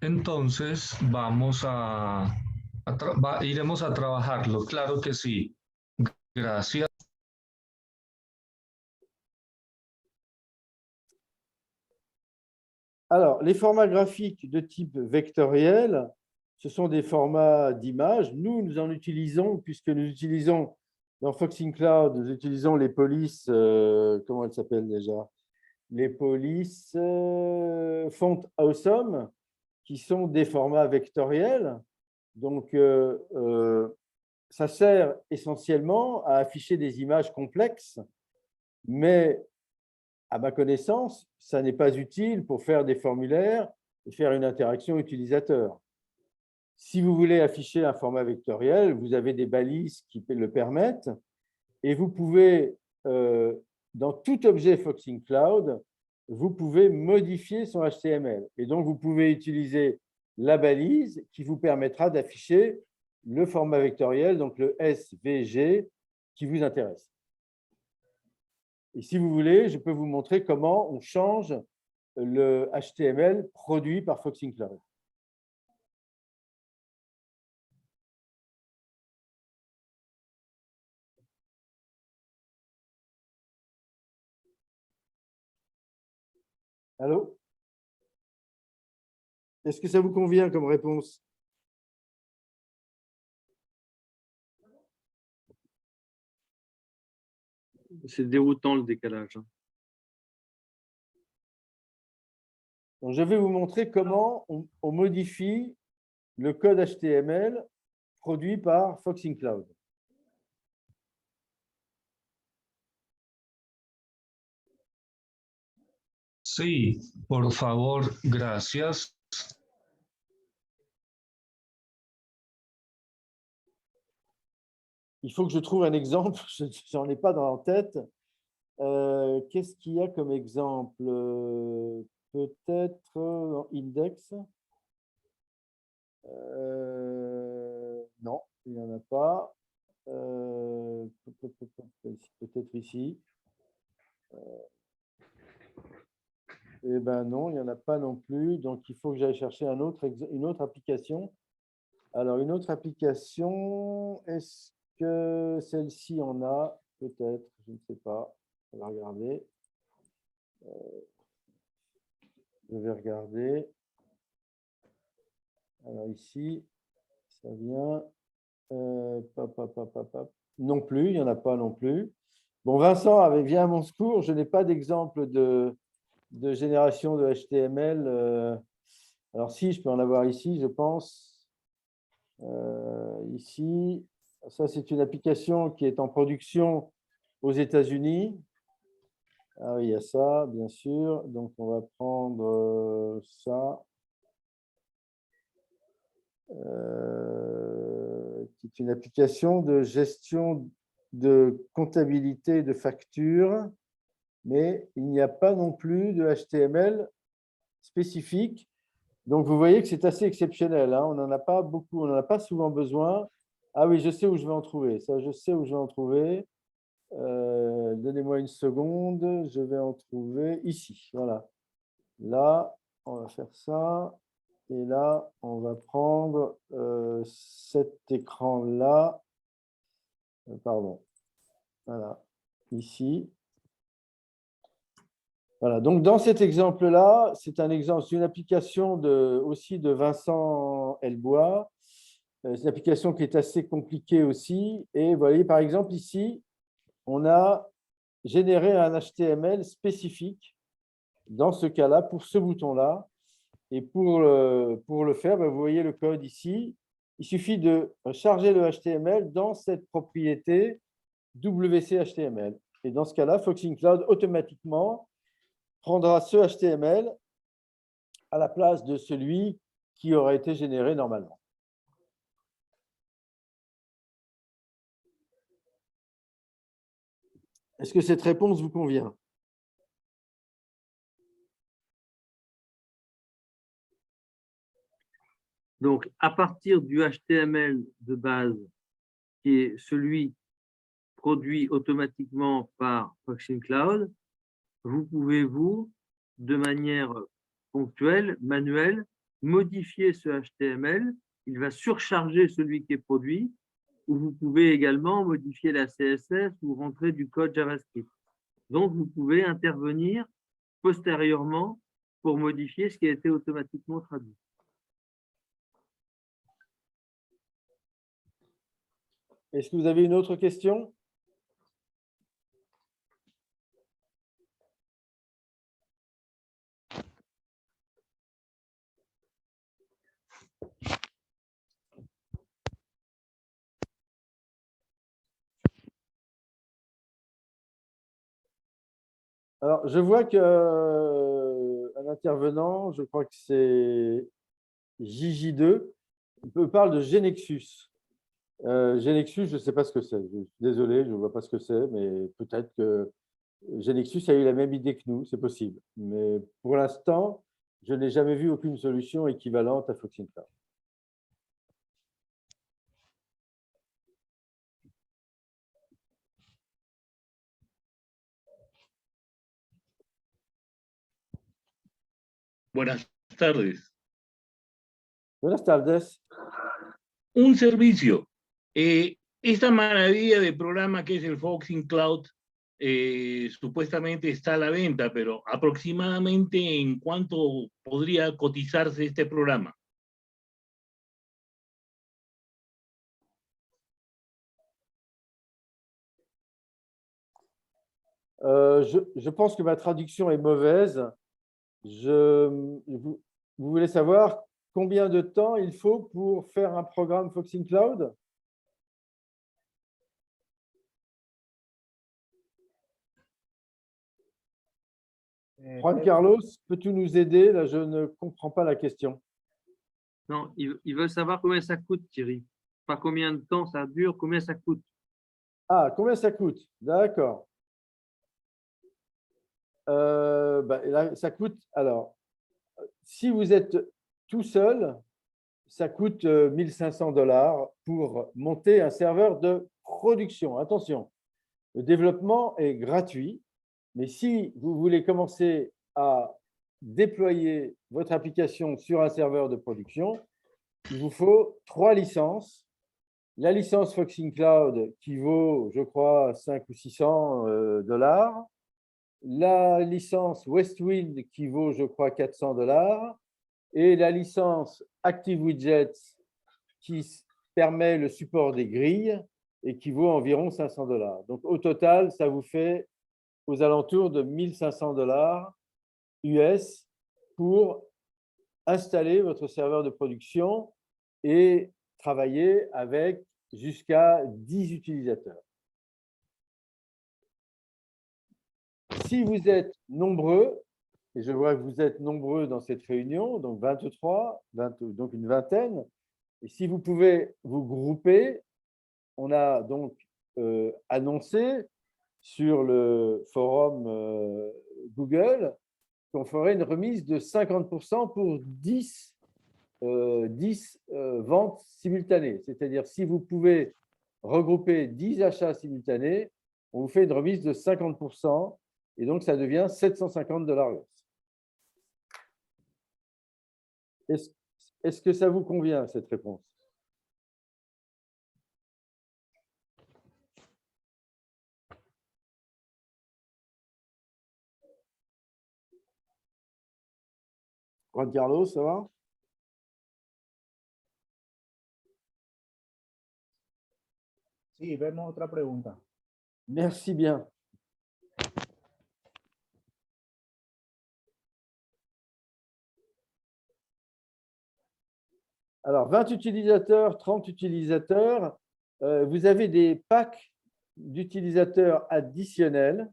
entonces iremos a trabajarlo. Claro que sí. Gracias. Alors, les formats graphiques de type vectoriel, ce sont des formats d'images. Nous en utilisons, puisque nous utilisons dans Foxing Cloud, nous utilisons les polices, comment elles s'appellent déjà? Les polices font awesome, qui sont des formats vectoriels. Donc, ça sert essentiellement à afficher des images complexes, mais à ma connaissance, ça n'est pas utile pour faire des formulaires et faire une interaction utilisateur. Si vous voulez afficher un format vectoriel, vous avez des balises qui le permettent et vous pouvez, dans tout objet Foxing Cloud, vous pouvez modifier son HTML. Et donc, vous pouvez utiliser la balise qui vous permettra d'afficher le format vectoriel, donc le SVG, qui vous intéresse. Et si vous voulez, je peux vous montrer comment on change le HTML produit par Foxing Cloud. Allô? Est-ce que ça vous convient comme réponse? C'est déroutant le décalage. Donc, je vais vous montrer comment on modifie le code HTML produit par Foxing Cloud. Sí, por favor, gracias. Il faut que je trouve un exemple, je n'en ai pas dans la tête. Qu'est-ce qu'il y a comme exemple? Peut-être dans Index. Non, il n'y en a pas. Peut-être ici. Eh bien non, il n'y en a pas non plus. Donc, il faut que j'aille chercher une autre application. Alors, une autre application, est-ce que celle-ci en a? Peut-être, je ne sais pas. On va regarder. Je vais regarder. Alors ici, ça vient. Non plus, il n'y en a pas non plus. Bon, Vincent vient à mon secours. Je n'ai pas d'exemple de génération de HTML. Alors si, je peux en avoir ici, je pense. Ici, ça c'est une application qui est en production aux États-Unis. Ah oui, il y a ça, bien sûr. Donc, on va prendre ça. Qui est une application de gestion de comptabilité et de facture, mais il n'y a pas non plus de HTML spécifique. Donc, vous voyez que c'est assez exceptionnel. Hein. On n'en a pas beaucoup, on n'en a pas souvent besoin. Ah oui, je sais où je vais en trouver. Ça, je sais où je vais en trouver. Donnez-moi une seconde. Je vais en trouver ici. Voilà. Là, on va faire ça. Et là, on va prendre cet écran-là. Pardon. Voilà. Ici. Voilà. Donc, dans cet exemple-là, c'est un exemple, c'est une application aussi de Vincent Helbois. C'est une application qui est assez compliquée aussi. Et vous voyez, par exemple, ici, on a généré un HTML spécifique dans ce cas-là, pour ce bouton-là. Et pour le faire, vous voyez le code ici. Il suffit de charger le HTML dans cette propriété WC-HTML. Et dans ce cas-là, Foxing Cloud automatiquement prendra ce HTML à la place de celui qui aurait été généré normalement. Est-ce que cette réponse vous convient? Donc, à partir du HTML de base, qui est celui produit automatiquement par Foxing Cloud, vous pouvez, de manière ponctuelle, manuelle, modifier ce HTML. Il va surcharger celui qui est produit, ou vous pouvez également modifier la CSS ou rentrer du code JavaScript. Donc, vous pouvez intervenir postérieurement pour modifier ce qui a été automatiquement traduit. Est-ce que vous avez une autre question? Alors, je vois qu'un intervenant, je crois que c'est JJ2, me parle de Genexus. Genexus, je ne sais pas ce que c'est. Je suis désolé, je ne vois pas ce que c'est, mais peut-être que Genexus a eu la même idée que nous, c'est possible. Mais pour l'instant, je n'ai jamais vu aucune solution équivalente à Foxing Cloud. Buenas tardes. Buenas tardes. Un servicio. Esta maravilla de programa que es el Foxing Cloud supuestamente está a la venta, pero aproximadamente ¿en cuánto podría cotizarse este programa? Je pense que ma traduction est mauvaise. Vous voulez savoir combien de temps il faut pour faire un programme Foxing Cloud? Juan Carlos, peux-tu nous aider? Là, je ne comprends pas la question. Non, il veut savoir combien ça coûte, Thierry. Pas combien de temps ça dure, combien ça coûte. Ah, combien ça coûte? D'accord. Là, ça coûte, alors, si vous êtes tout seul, ça coûte 1 500 $ pour monter un serveur de production. Attention, le développement est gratuit, mais si vous voulez commencer à déployer votre application sur un serveur de production, il vous faut 3 licences. La licence Foxing Cloud qui vaut, je crois, 500 ou 600 $. La licence Westwind qui vaut, je crois, 400 $. Et la licence ActiveWidgets qui permet le support des grilles et qui vaut environ 500 $. Donc, au total, ça vous fait aux alentours de 1 500 $ US pour installer votre serveur de production et travailler avec jusqu'à 10 utilisateurs. Si vous êtes nombreux, et je vois que vous êtes nombreux dans cette réunion, donc 23, donc une vingtaine, et si vous pouvez vous grouper, on a donc annoncé sur le forum Google qu'on ferait une remise de 50% pour 10 ventes simultanées. C'est-à-dire, si vous pouvez regrouper 10 achats simultanés, on vous fait une remise de 50%, et donc ça devient 750 $. Est-ce que ça vous convient, cette réponse? Juan Carlos, ça va? Sí, vemos otra pregunta. Merci bien. Alors, 20 utilisateurs, 30 utilisateurs, vous avez des packs d'utilisateurs additionnels.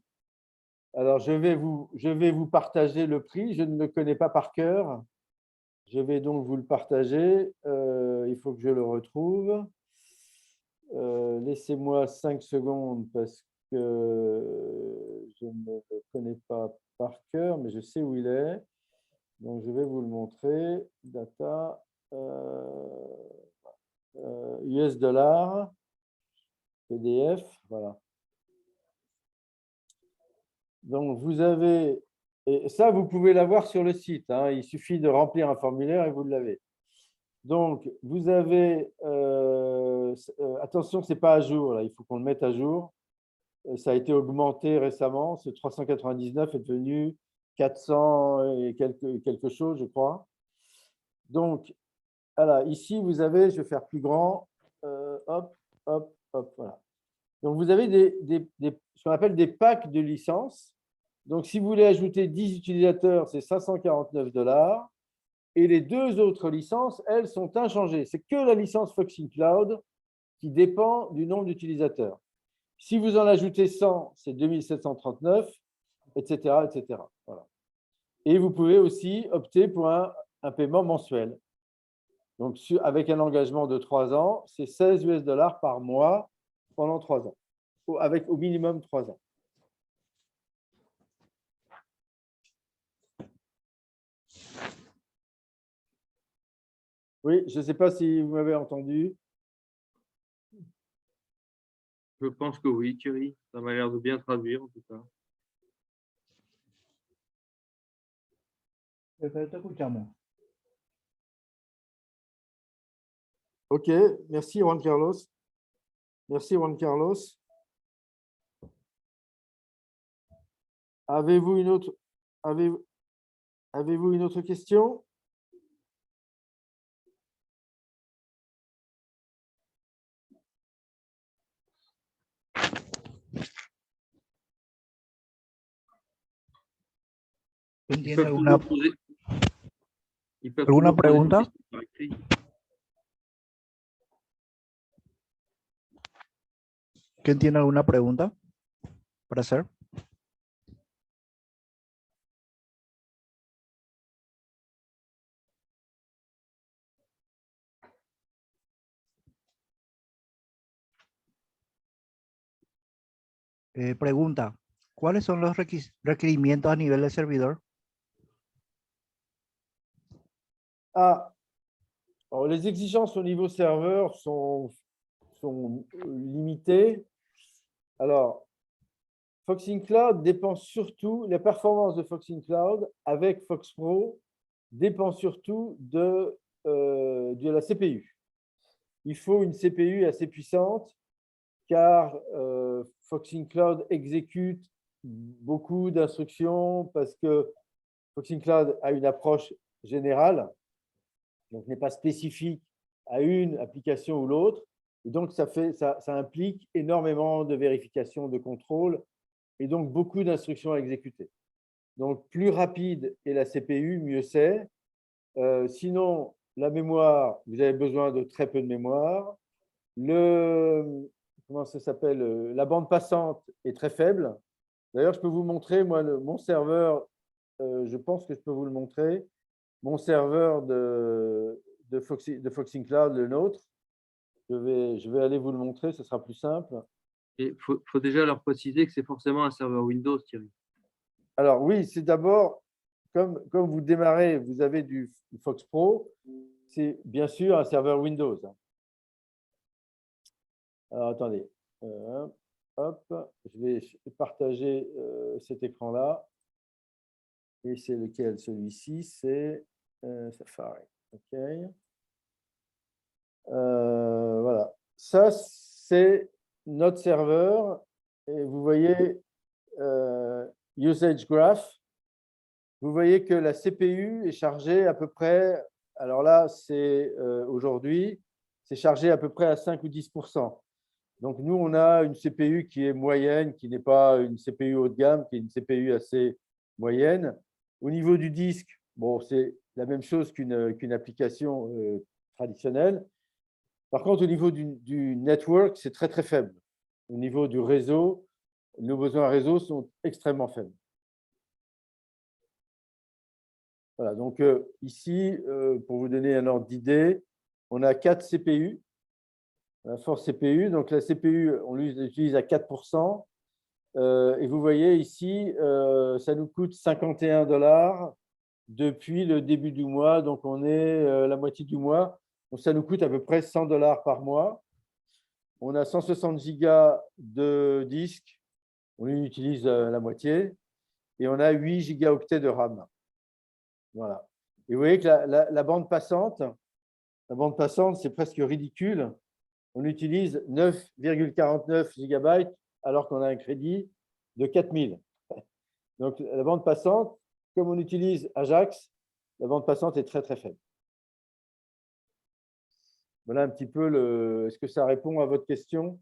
Alors, je vais vous partager le prix. Je ne le connais pas par cœur. Je vais donc vous le partager. Il faut que je le retrouve. Laissez-moi 5 secondes parce que je ne le connais pas par cœur, mais je sais où il est. Donc, je vais vous le montrer. Data, US $, PDF, voilà. Donc, vous avez, et ça, vous pouvez l'avoir sur le site. Hein, il suffit de remplir un formulaire et vous l'avez. Donc, vous avez, attention, ce n'est pas à jour, là, il faut qu'on le mette à jour. Ça a été augmenté récemment, ce 399 est devenu 400 et quelque chose, je crois. Donc, voilà, ici, vous avez, je vais faire plus grand, hop, hop, hop, voilà. Donc, vous avez ce qu'on appelle des packs de licences. Donc, si vous voulez ajouter 10 utilisateurs, c'est 549 $. Et les 2 autres licences, elles, sont inchangées. C'est que la licence Foxing Cloud qui dépend du nombre d'utilisateurs. Si vous en ajoutez 100, c'est 2739. etc., etc. Voilà. Et vous pouvez aussi opter pour un paiement mensuel. Donc, avec un engagement de 3 ans, c'est 16 US$ par mois pendant 3 ans, avec au minimum 3 ans. Oui, je ne sais pas si vous m'avez entendu. Je pense que oui, Thierry. Ça m'a l'air de bien traduire, en tout cas. Perfecto, escuchamos. OK, merci Juan Carlos. Merci Juan Carlos. Avez-vous une autre, avez-vous une autre question? ¿Quién Ils tiene peuvent alguna, toujours poser, ils peuvent alguna toujours poser des pregunta? questions par écrit. ¿Quién tiene alguna pregunta para hacer? Pregunta, ¿cuáles son los requerimientos a nivel de servidor? Ah, alors les exigences au niveau serveur sont limitées. Alors, Foxing Cloud dépend surtout, la performance de Foxing Cloud avec Fox Pro dépend surtout de la CPU. Il faut une CPU assez puissante car Foxing Cloud exécute beaucoup d'instructions parce que Foxing Cloud a une approche générale, donc n'est pas spécifique à une application ou l'autre. Et donc, ça implique énormément de vérification, de contrôle et donc beaucoup d'instructions à exécuter. Donc, plus rapide est la CPU, mieux c'est. Sinon, la mémoire, vous avez besoin de très peu de mémoire. Comment ça s'appelle? La bande passante est très faible. D'ailleurs, je peux vous montrer, moi, mon serveur, je pense que je peux vous le montrer. Mon serveur de Foxing Cloud, le nôtre, je vais aller vous le montrer, ce sera plus simple. Et il faut déjà leur préciser que c'est forcément un serveur Windows, Thierry. Alors oui, c'est d'abord, comme vous démarrez, vous avez du Fox Pro, c'est bien sûr un serveur Windows. Alors attendez, hop, je vais partager cet écran-là. Et c'est lequel? Celui-ci, c'est Safari. OK. Voilà. Ça, c'est notre serveur. Et vous voyez Usage Graph. Vous voyez que la CPU est chargée à peu près, alors là, c'est aujourd'hui, c'est chargé à peu près à 5 ou 10%. Donc, nous, on a une CPU qui est moyenne, qui n'est pas une CPU haut de gamme, qui est une CPU assez moyenne. Au niveau du disque, bon, c'est la même chose qu'une application traditionnelle. Par contre, au niveau du network, c'est très, très faible. Au niveau du réseau, nos besoins réseau sont extrêmement faibles. Voilà, donc ici, pour vous donner un ordre d'idée, on a 4 CPU. La force CPU, donc la CPU, on l'utilise à 4%. Et vous voyez ici, ça nous coûte 51$ depuis le début du mois. Donc, on est la moitié du mois. Donc, ça nous coûte à peu près 100$ par mois. On a 160 gigas de disque. On utilise la moitié. Et on a 8 gigaoctets de RAM. Voilà. Et vous voyez que la bande passante, c'est presque ridicule. On utilise 9,49 gigabytes alors qu'on a un crédit de 4000. Donc, la bande passante, comme on utilise Ajax, la bande passante est très, très faible. Voilà un petit peu est-ce que ça répond à votre question?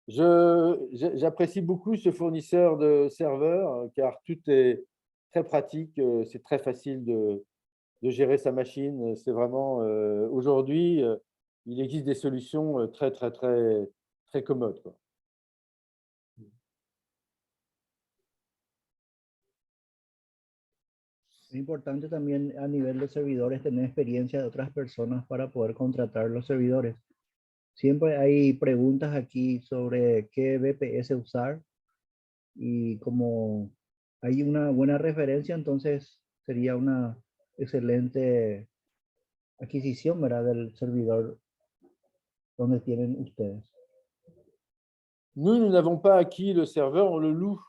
J'apprécie beaucoup ce fournisseur de serveurs car tout est très pratique. C'est très facile de gérer sa machine. C'est vraiment, aujourd'hui, il existe des solutions très, très, très, très commodes, quoi. Es importante también a nivel de servidores tener experiencia de otras personas para poder contratar los servidores. Siempre hay preguntas aquí sobre qué VPS usar y como hay una buena referencia, entonces sería una excelente adquisición, ¿verdad? Del servidor donde tienen ustedes. Nous n'avons pas acquis le serveur, on le loue.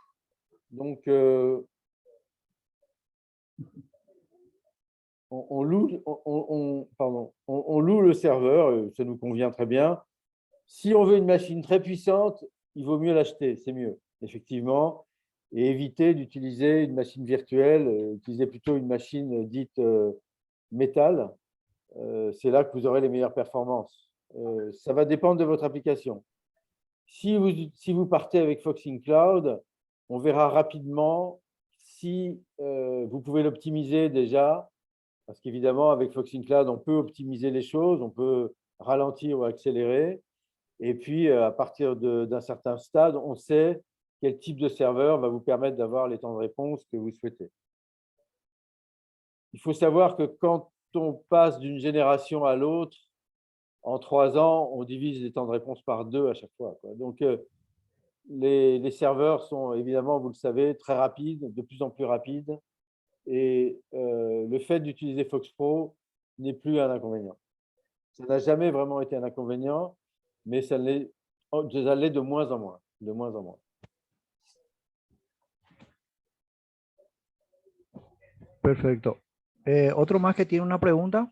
Donc, on loue le serveur, ça nous convient très bien. Si on veut une machine très puissante, il vaut mieux l'acheter, c'est mieux, effectivement, et éviter d'utiliser une machine virtuelle, utiliser plutôt une machine dite métal. C'est là que vous aurez les meilleures performances. Ça va dépendre de votre application. Si vous partez avec Foxing Cloud, on verra rapidement si vous pouvez l'optimiser déjà, parce qu'évidemment, avec Foxing Cloud, on peut optimiser les choses, on peut ralentir ou accélérer. Et puis, à partir d'un certain stade, on sait quel type de serveur va vous permettre d'avoir les temps de réponse que vous souhaitez. Il faut savoir que quand on passe d'une génération à l'autre, en 3 ans, on divise les temps de réponse par 2 à chaque fois, quoi. Donc, les serveurs sont évidemment, vous le savez, très rapides, de plus en plus rapides. Et le fait d'utiliser Fox Pro n'est plus un inconvénient. Ça n'a jamais vraiment été un inconvénient, mais ça l'est de moins en moins, de moins en moins. Perfecto. ¿Otro más que tiene una pregunta?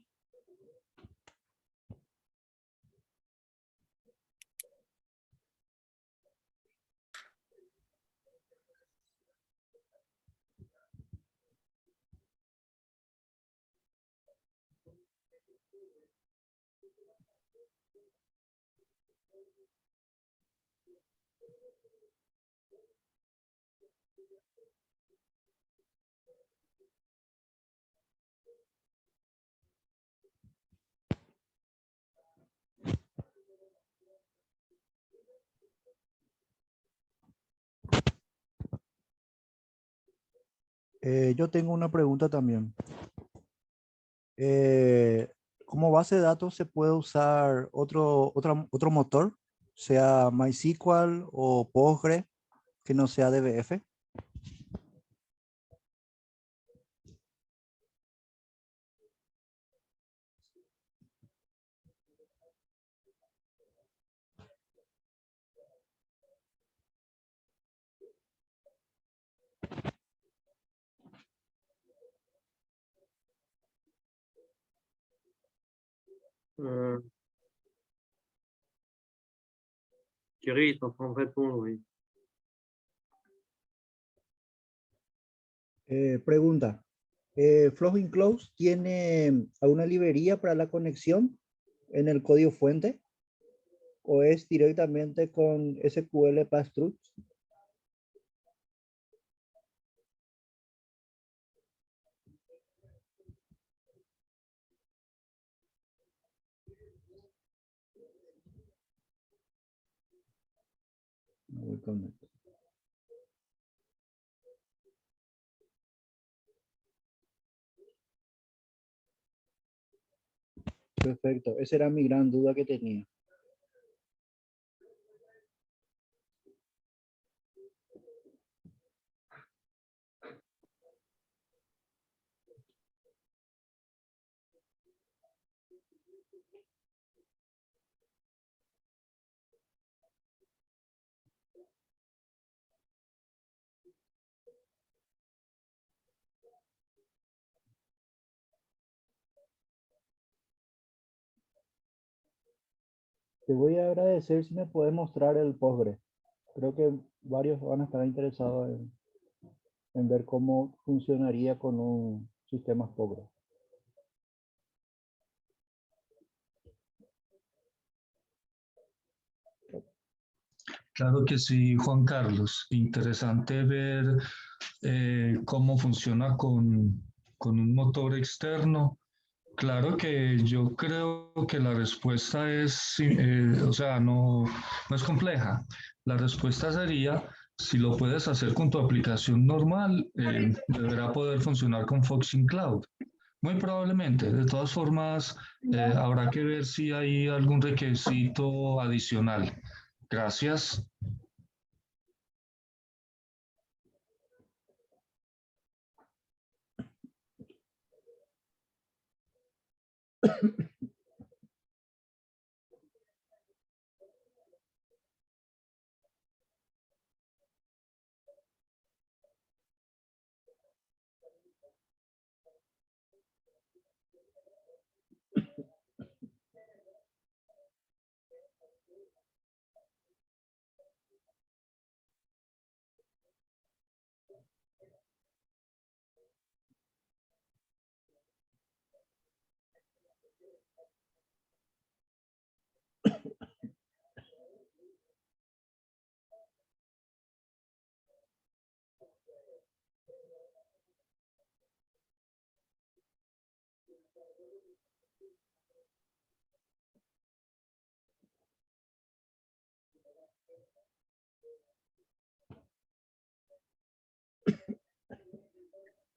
Yo tengo una pregunta también. Como base de datos se puede usar otro motor, sea MySQL o Postgre, que no sea DBF. Thierry est en train de répondre, oui. Pregunta. ¿Flogging Close tiene alguna librería para la conexión en el código fuente? ¿O es directamente con SQL Pass-Through? Voy con esto. Perfecto, esa era mi gran duda que tenía. Te voy a agradecer si me puedes mostrar el Postgre. Creo que varios van a estar interesados en ver cómo funcionaría con un sistema Postgre. Claro que sí, Juan Carlos. Interesante ver cómo funciona con un motor externo. Claro que yo creo que la respuesta es, sí, o sea, no es compleja. La respuesta sería, si lo puedes hacer con tu aplicación normal, deberá poder funcionar con Foxing Cloud. Muy probablemente. De todas formas, habrá que ver si hay algún requisito adicional. Gracias.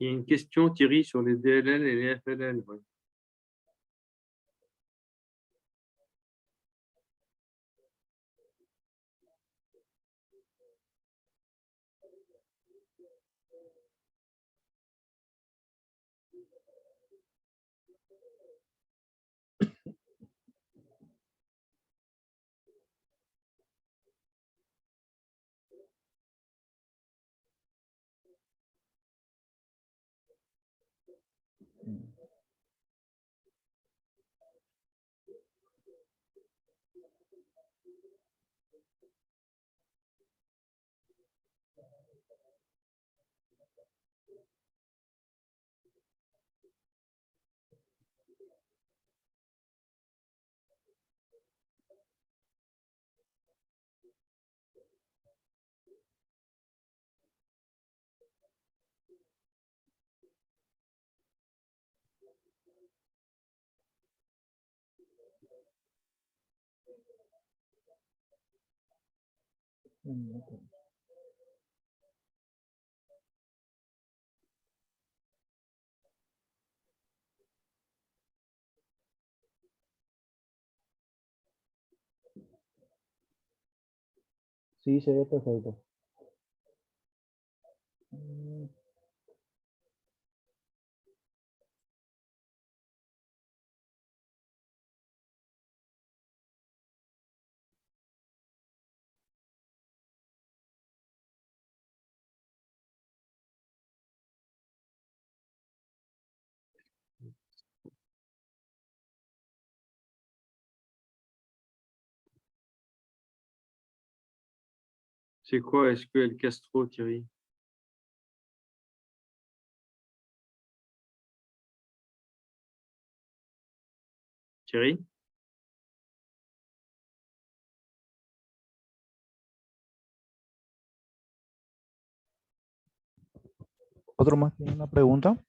Il y a une question, Thierry, sur les DLL et les FLL. Ouais. Sí, se ve perfecto. C'est quoi SQL Castro, Thierry? Thierry? ¿Otro más tiene una pregunta?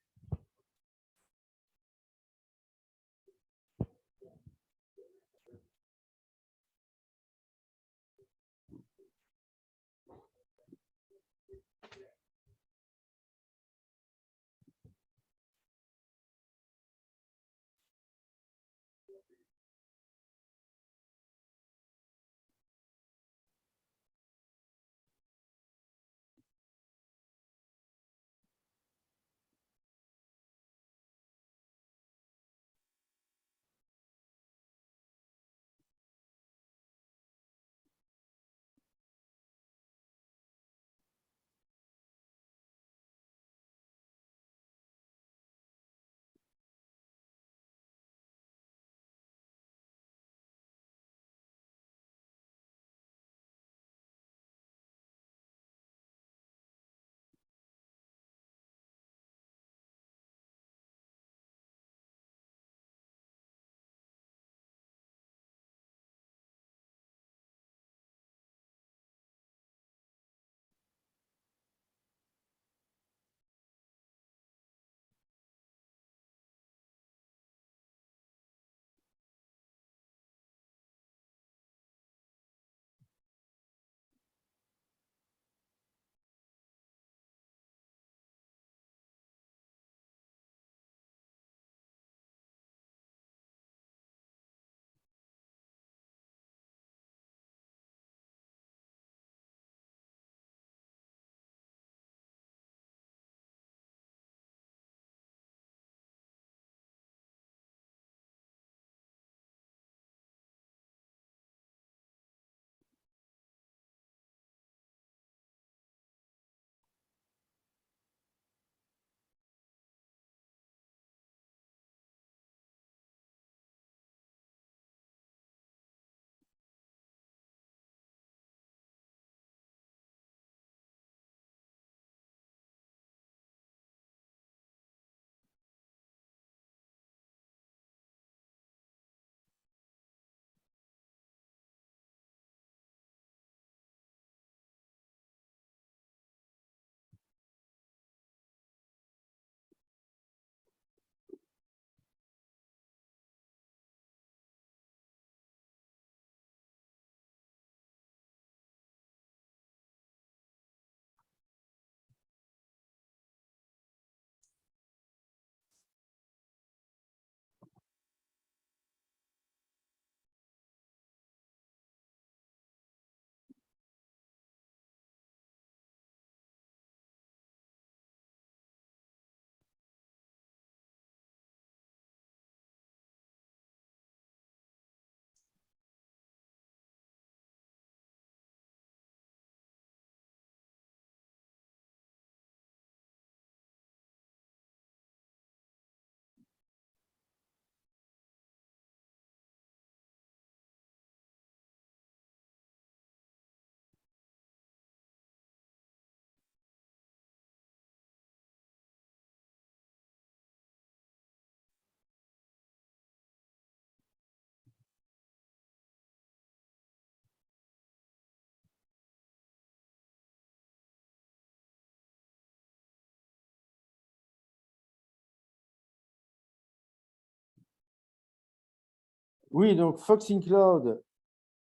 Oui, donc Foxing Cloud,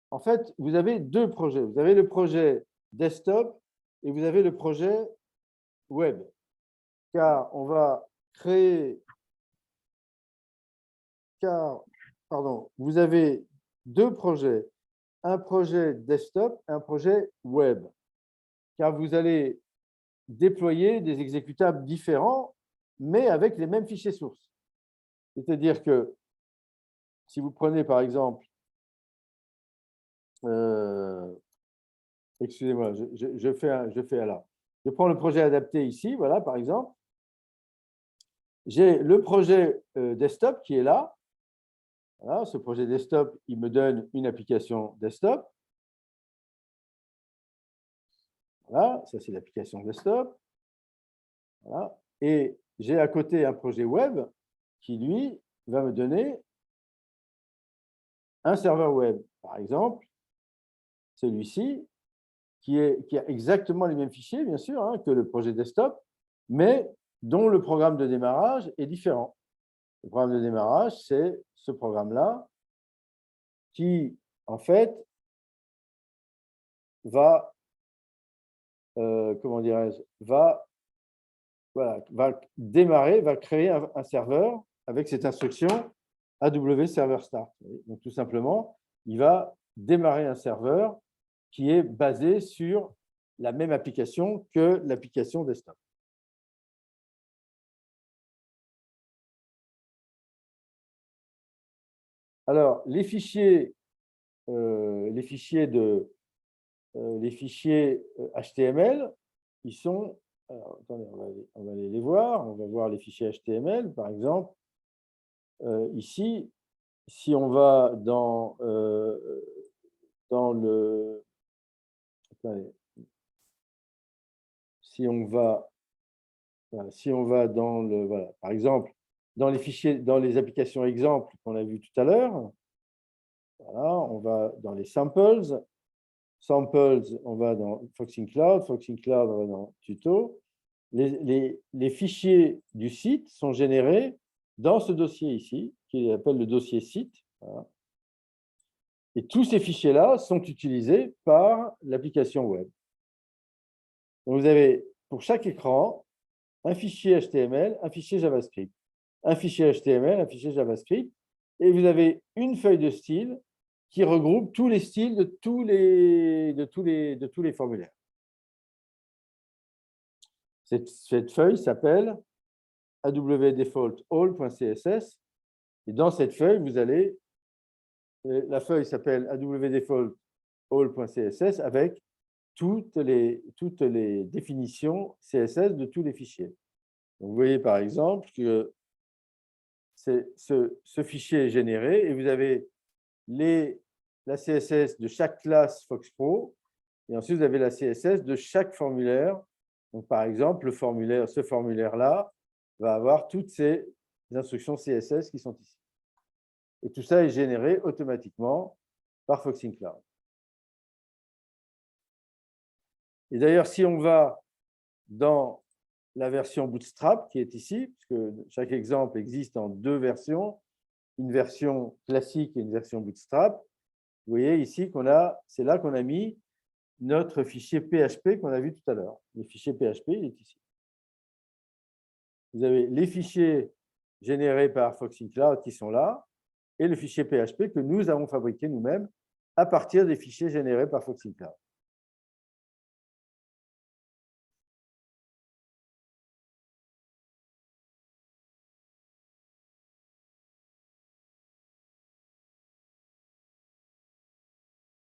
en fait, vous avez deux projets. Vous avez le projet desktop et vous avez le projet web. Car on va créer, pardon, vous avez deux projets, un projet desktop et un projet web. Car vous allez déployer des exécutables différents, mais avec les mêmes fichiers sources. C'est-à-dire que si vous prenez par exemple, excusez-moi, je fais là. Je prends le projet adapté ici, voilà, par exemple. J'ai le projet desktop qui est là. Voilà, ce projet desktop, il me donne une application desktop. Voilà, ça c'est l'application desktop. Voilà. Et j'ai à côté un projet web qui, lui, va me donner un serveur web. Par exemple, celui-ci, qui a exactement les mêmes fichiers, bien sûr, hein, que le projet desktop, mais dont le programme de démarrage est différent. Le programme de démarrage, c'est ce programme-là qui, en fait, va, comment dirais-je, va démarrer, va créer un serveur avec cette instruction AW Server Start. Donc, tout simplement, il va démarrer un serveur qui est basé sur la même application que l'application desktop. Alors, les fichiers HTML, ils sont… Alors, attendez, on va aller les voir. On va voir les fichiers HTML, par exemple. Ici, si on va dans le… Attendez. Si on va dans le… Voilà, par exemple, dans les fichiers, dans les applications exemples qu'on a vues tout à l'heure, voilà, on va dans les samples. Samples, on va dans Foxing Cloud. Foxing Cloud, on va dans Tuto. Les fichiers du site sont générés dans ce dossier ici, qui s'appelle le dossier site. Voilà. Et tous ces fichiers-là sont utilisés par l'application web. Donc, vous avez pour chaque écran un fichier HTML, un fichier JavaScript, un fichier HTML, un fichier JavaScript, et vous avez une feuille de style qui regroupe tous les styles de tous les formulaires. Cette feuille s'appelle awdefaultall.css. Et dans cette feuille, vous allez… La feuille s'appelle awdefaultall.css avec toutes les définitions CSS de tous les fichiers. Donc, vous voyez par exemple que ce fichier est généré et vous avez la CSS de chaque classe FoxPro et ensuite vous avez la CSS de chaque formulaire. Donc, par exemple, ce formulaire-là va avoir toutes ces instructions CSS qui sont ici. Et tout ça est généré automatiquement par Foxing Cloud. Et d'ailleurs, si on va dans la version Bootstrap qui est ici, puisque chaque exemple existe en deux versions, une version classique et une version Bootstrap, vous voyez ici c'est là qu'on a mis notre fichier PHP qu'on a vu tout à l'heure. Le fichier PHP, il est ici. Vous avez les fichiers générés par Foxing Cloud qui sont là, et le fichier PHP que nous avons fabriqué nous-mêmes à partir des fichiers générés par Foxing Cloud.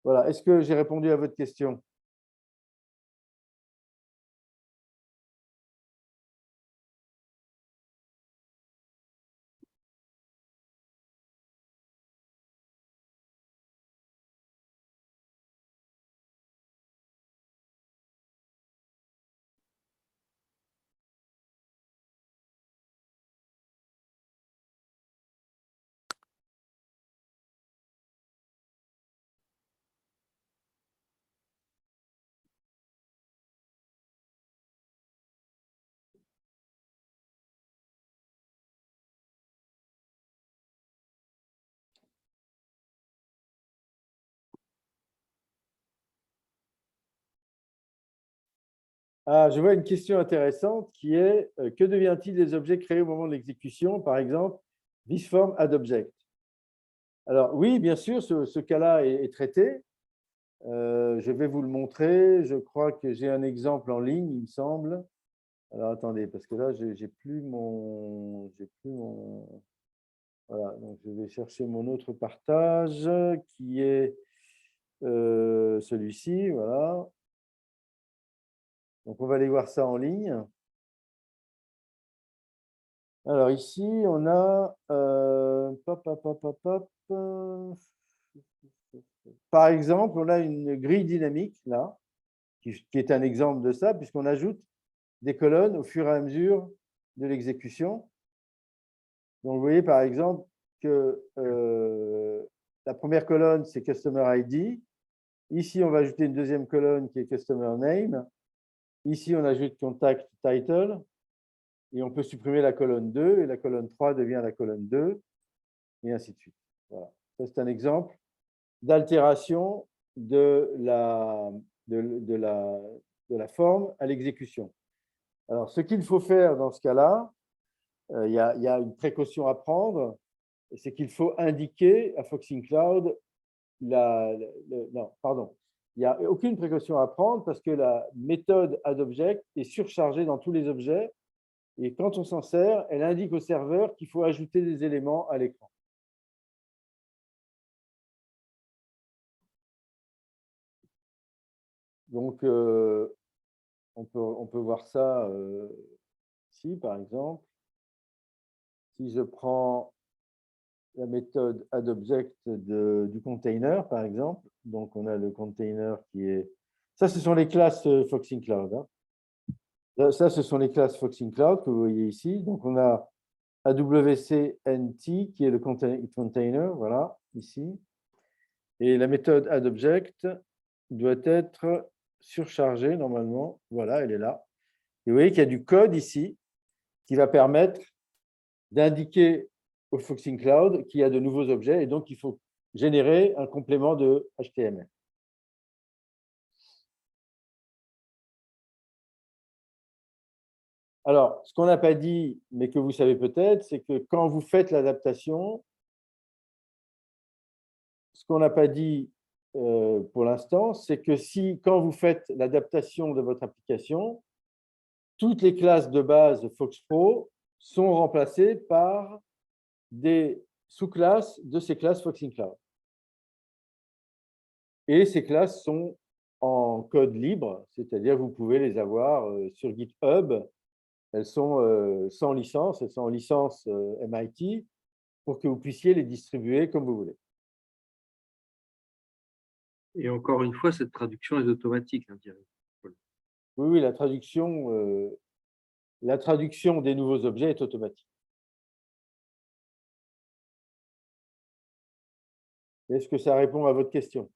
Voilà. Est-ce que j'ai répondu à votre question? Ah, je vois une question intéressante qui est que devient-il des objets créés au moment de l'exécution, par exemple, this form add object? Alors oui, bien sûr, ce cas-là est traité. Je vais vous le montrer. Je crois que j'ai un exemple en ligne, il me semble. Alors attendez, parce que là, j'ai plus mon. Voilà, donc je vais chercher mon autre partage qui est celui-ci. Voilà. Donc on va aller voir ça en ligne. Alors ici, on a par exemple, on a une grille dynamique là, qui est un exemple de ça, puisqu'on ajoute des colonnes au fur et à mesure de l'exécution. Donc vous voyez par exemple que la première colonne, c'est Customer ID. Ici, on va ajouter une deuxième colonne qui est Customer Name. Ici, on ajoute Contact Title. Et on peut supprimer la colonne 2, et la colonne 3 devient la colonne 2, et ainsi de suite. Voilà. Ça, c'est un exemple d'altération de la forme à l'exécution. Alors, ce qu'il faut faire dans ce cas-là, il y a une précaution à prendre, c'est qu'il faut indiquer à Foxing Cloud non, pardon. Il n'y a aucune précaution à prendre parce que la méthode addObject est surchargée dans tous les objets. Et quand on s'en sert, elle indique au serveur qu'il faut ajouter des éléments à l'écran. Donc, on peut voir ça ici, par exemple. Si je prends la méthode addObject du container, par exemple, donc on a le container qui est… Ça, ce sont les classes Foxing Cloud. Hein. Ça, ce sont les classes Foxing Cloud que vous voyez ici. Donc, on a AWCNT qui est le container, voilà, ici. Et la méthode addObject doit être surchargée normalement. Voilà, elle est là. Et vous voyez qu'il y a du code ici qui va permettre d'indiquer au Foxing Cloud qu'il y a de nouveaux objets et donc il faut générer un complément de HTML. Alors, ce qu'on n'a pas dit, mais que vous savez peut-être, c'est que quand vous faites l'adaptation, ce qu'on n'a pas dit pour l'instant, c'est que si, quand vous faites l'adaptation de votre application, toutes les classes de base Fox Pro sont remplacées par des sous-classes de ces classes Foxing Cloud. Et ces classes sont en code libre, c'est-à-dire que vous pouvez les avoir sur GitHub. Elles sont sans licence, elles sont en licence MIT pour que vous puissiez les distribuer comme vous voulez. Et encore une fois, cette traduction est automatique, hein, Thierry. Oui, oui, la traduction des nouveaux objets est automatique. Est-ce que ça répond à votre question?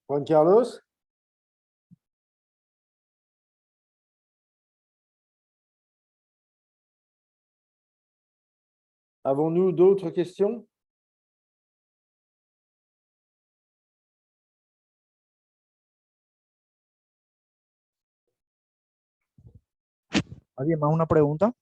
Juan Carlos? Avons-nous d'autres questions? ¿Alguien más una pregunta?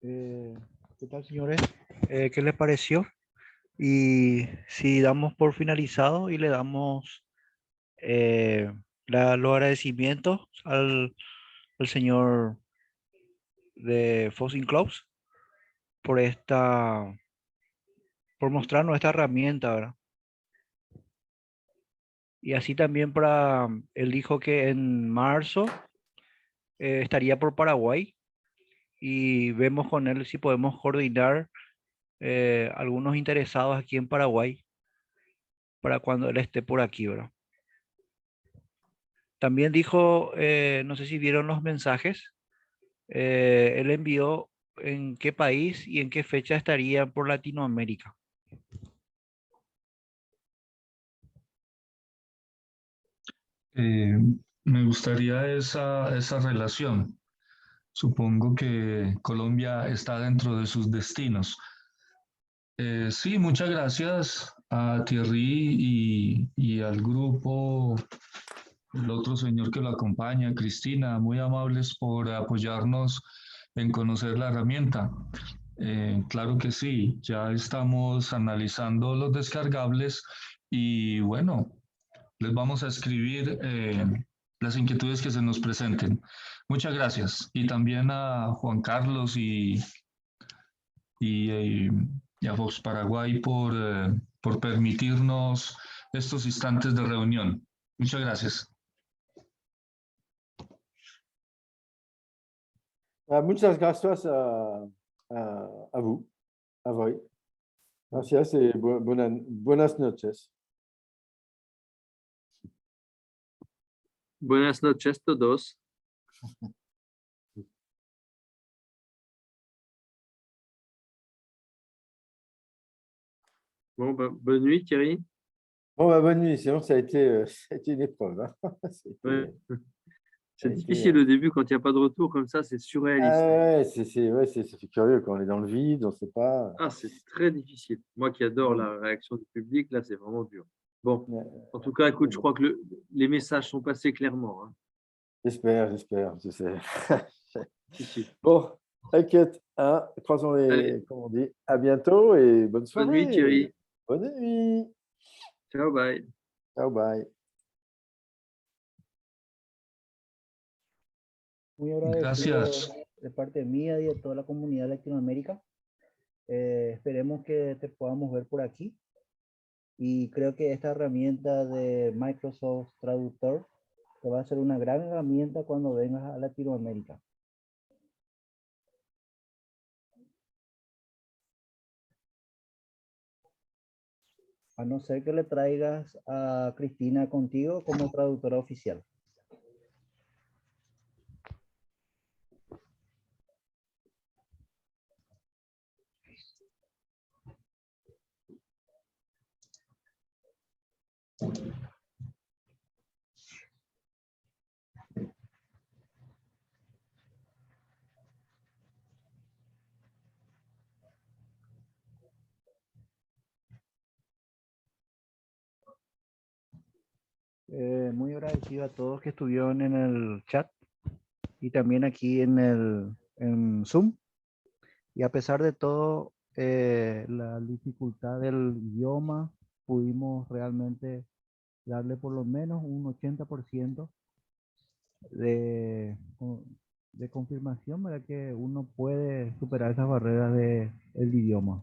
¿Qué tal, señores? ¿Qué les pareció? Y si damos por finalizado y le damos los agradecimientos al señor de Fossing Clubs por por mostrarnos esta herramienta, ¿verdad? Y así también él dijo que en marzo estaría por Paraguay y vemos con él si podemos coordinar algunos interesados aquí en Paraguay para cuando él esté por aquí, ¿verdad? También dijo, no sé si vieron los mensajes, él envió en qué país y en qué fecha estaría por Latinoamérica. Eh, Me gustaría esa relación. Supongo que Colombia está dentro de sus destinos. Sí, muchas gracias a Thierry y al grupo, el otro señor que lo acompaña, Cristina, muy amables por apoyarnos en conocer la herramienta. Claro que sí, ya estamos analizando los descargables y bueno, les vamos a escribir las inquietudes que se nos presenten. Muchas gracias. Y también a Juan Carlos y, eh, y a Vox Paraguay por permitirnos estos instantes de reunión. Muchas gracias. Muchas gracias a vous, a voi. Gracias y buenas noches. Buenas noches todos. Bon, bah, bonne nuit Thierry. Bon, bah, bonne nuit, sinon ça a été une épreuve. Hein. Ouais. Ça a C'est été, difficile au début quand il n'y a pas de retour comme ça, c'est surréaliste. ouais, ça fait curieux quand on est dans le vide, on ne sait pas. Ah, c'est très difficile. Moi qui adore la réaction du public, là, c'est vraiment dur. Bon, en tout cas, écoute, je crois que les messages sont passés clairement. Hein. J'espère, je sais. Si, si. Bon, t'inquiète, hein, croisons Allez. les, comme on dit. À bientôt et bonne soirée. Bonne nuit Thierry. Bonne nuit. Ciao, bye. Ciao, bye. Muy agradecido Gracias. de parte mía y de toda la comunidad de Latinoamérica. Esperemos que te podamos ver por aquí. Y creo que esta herramienta de Microsoft Traductor te va a ser una gran herramienta cuando vengas a Latinoamérica. A no ser que le traigas a Cristina contigo como traductora oficial. Muy agradecido a todos que estuvieron en el chat y también aquí en Zoom. Y a pesar de todo, la dificultad del idioma, pudimos realmente darle por lo menos un 80% de confirmación para que uno puede superar esas barreras del idioma.